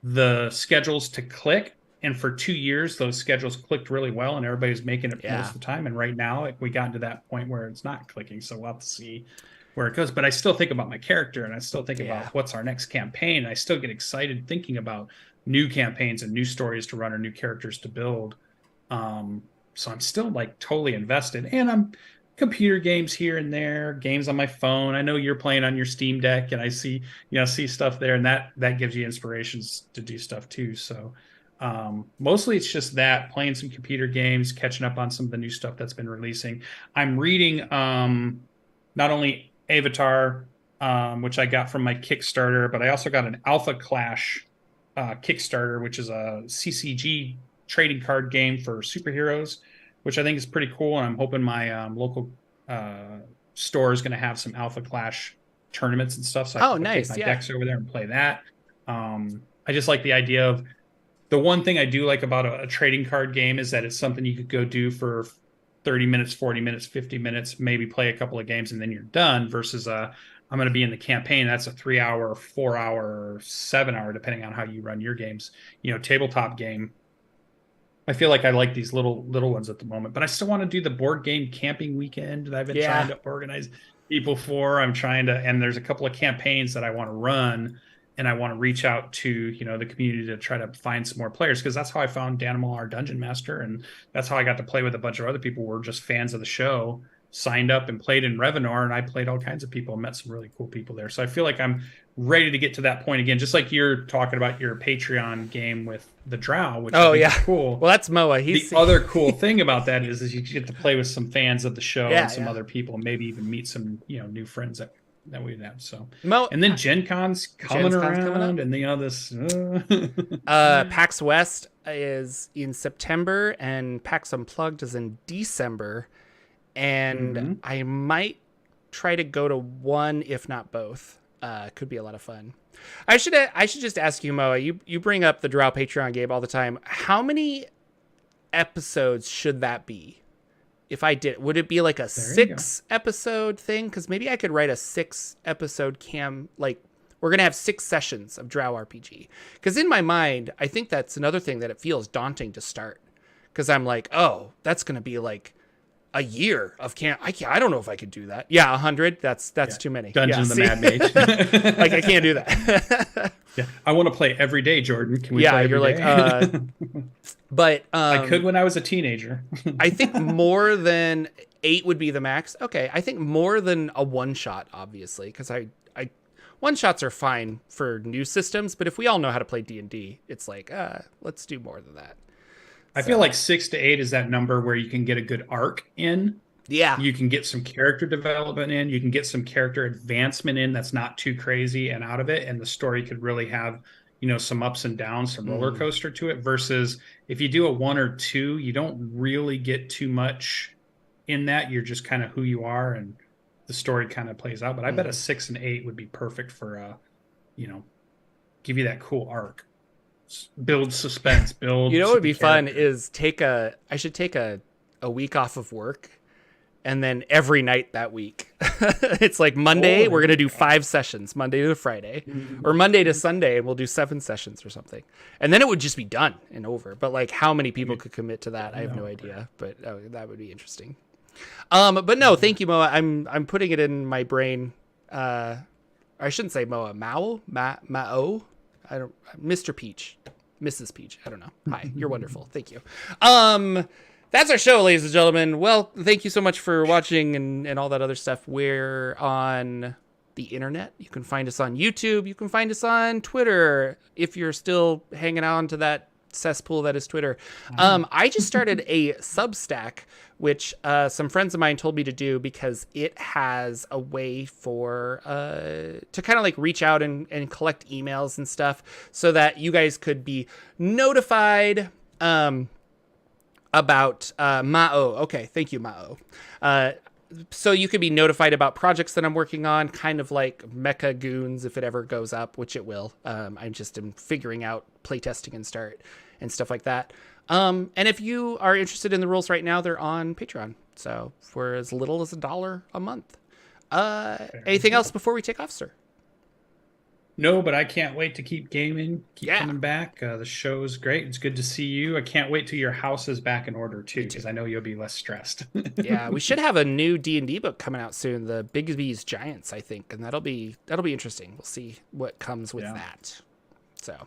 the schedules to click. And for 2 years, those schedules clicked really well, and everybody's making it most of the time. And right now, we got to that point where it's not clicking. So we'll have to see where it goes. But I still think about my character, and I still think about what's our next campaign. I still get excited thinking about new campaigns and new stories to run or new characters to build. So I'm still like totally invested. And I'm computer games here and there, games on my phone. I know you're playing on your Steam Deck, and I see stuff there, and that gives you inspirations to do stuff too. So. Mostly it's just that, playing some computer games, catching up on some of the new stuff that's been releasing. I'm reading not only Avatar, which I got from my Kickstarter, but I also got an Alpha Clash Kickstarter, which is a CCG trading card game for superheroes, which I think is pretty cool. And I'm hoping my local store is going to have some Alpha Clash tournaments and stuff. So I can take my decks over there and play that. I just like the idea of, the one thing I do like about a trading card game is that it's something you could go do for 30 minutes, 40 minutes, 50 minutes, maybe play a couple of games, and then you're done, versus I'm going to be in the campaign. That's a 3-hour, 4-hour, 7-hour, depending on how you run your games, tabletop game. I feel like I like these little ones at the moment, but I still want to do the board game camping weekend that I've been trying to organize people for. And there's a couple of campaigns that I want to run. And I want to reach out to, the community to try to find some more players, because that's how I found Danimal, our dungeon master. And that's how I got to play with a bunch of other people who were just fans of the show, signed up and played in Revenor. And I played all kinds of people and met some really cool people there. So I feel like I'm ready to get to that point again. Just like you're talking about your Patreon game with the Drow, which Oh I think yeah, is cool. Well, that's Moa. The other cool thing about that is you get to play with some fans of the show and some other people, and maybe even meet some new friends that we have. So and then Gen Con's coming around, and this PAX West is in September, and PAX Unplugged is in December, and I might try to go to one, if not both. Could be a lot of fun. I should just ask you, Moa. You bring up the Drow Patreon game all the time. How many episodes should that be? If I did, would it be like a 6-episode thing? Because maybe I could write a 6-episode like we're gonna have 6 sessions of Drow RPG. Because in my mind, I think that's another thing that it feels daunting to start. Because I'm like, oh, that's gonna be like a year of I don't know if I could do that. Yeah, 100. That's too many. Dungeons of the Mad Mage. Like I can't do that. Yeah, I want to play every day, Jordan. Can we? Yeah, you're like. But I could when I was a teenager. I think more than 8 would be the max. Okay, I think more than a one shot, obviously, because I one shots are fine for new systems, but if we all know how to play D&D, it's like let's do more than that. I feel like 6 to 8 is that number where you can get a good arc in. Yeah. You can get some character development in. You can get some character advancement in that's not too crazy and out of it. And the story could really have, some ups and downs, some roller coaster to it. Versus if you do a 1 or 2, you don't really get too much in that. You're just kind of who you are and the story kind of plays out. But I bet a 6 and 8 would be perfect for, give you that cool arc. Build suspense, build. What would be fun is I should take a week off of work, and then every night that week, it's like Monday, we're going to do 5 sessions, Monday to Friday, or Monday to Sunday, and we'll do 7 sessions or something. And then it would just be done and over. But like how many people could commit to that? I have no idea, but that would be interesting. But no, thank you, Moa. I'm putting it in my brain. I shouldn't say Moa, Mao. Mr. Peach, Mrs. Peach. I don't know. Hi, you're wonderful. Thank you. That's our show, ladies and gentlemen. Well, thank you so much for watching and all that other stuff. We're on the internet. You can find us on YouTube. You can find us on Twitter if you're still hanging on to that cesspool that is Twitter. I just started a Substack, which some friends of mine told me to do because it has a way for to kind of like reach out and collect emails and stuff so that you guys could be notified about Mao. Okay, thank you, Mao. So you could be notified about projects that I'm working on, kind of like Mecha Goons if it ever goes up, which it will. I just am figuring out playtesting and stuff like that. And if you are interested in the rules right now, they're on Patreon. So for as little as $1 a month. Anything else before we take off, sir? No, but I can't wait to keep gaming, coming back. The show is great. It's good to see you. I can't wait till your house is back in order too, because I know you'll be less stressed. Yeah, we should have a new D&D book coming out soon, the Bigsby's Giants, I think, and that'll be interesting. We'll see what comes with that. So,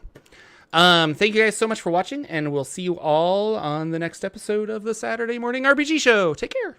thank you guys so much for watching, and we'll see you all on the next episode of the Saturday Morning RPG Show. Take care.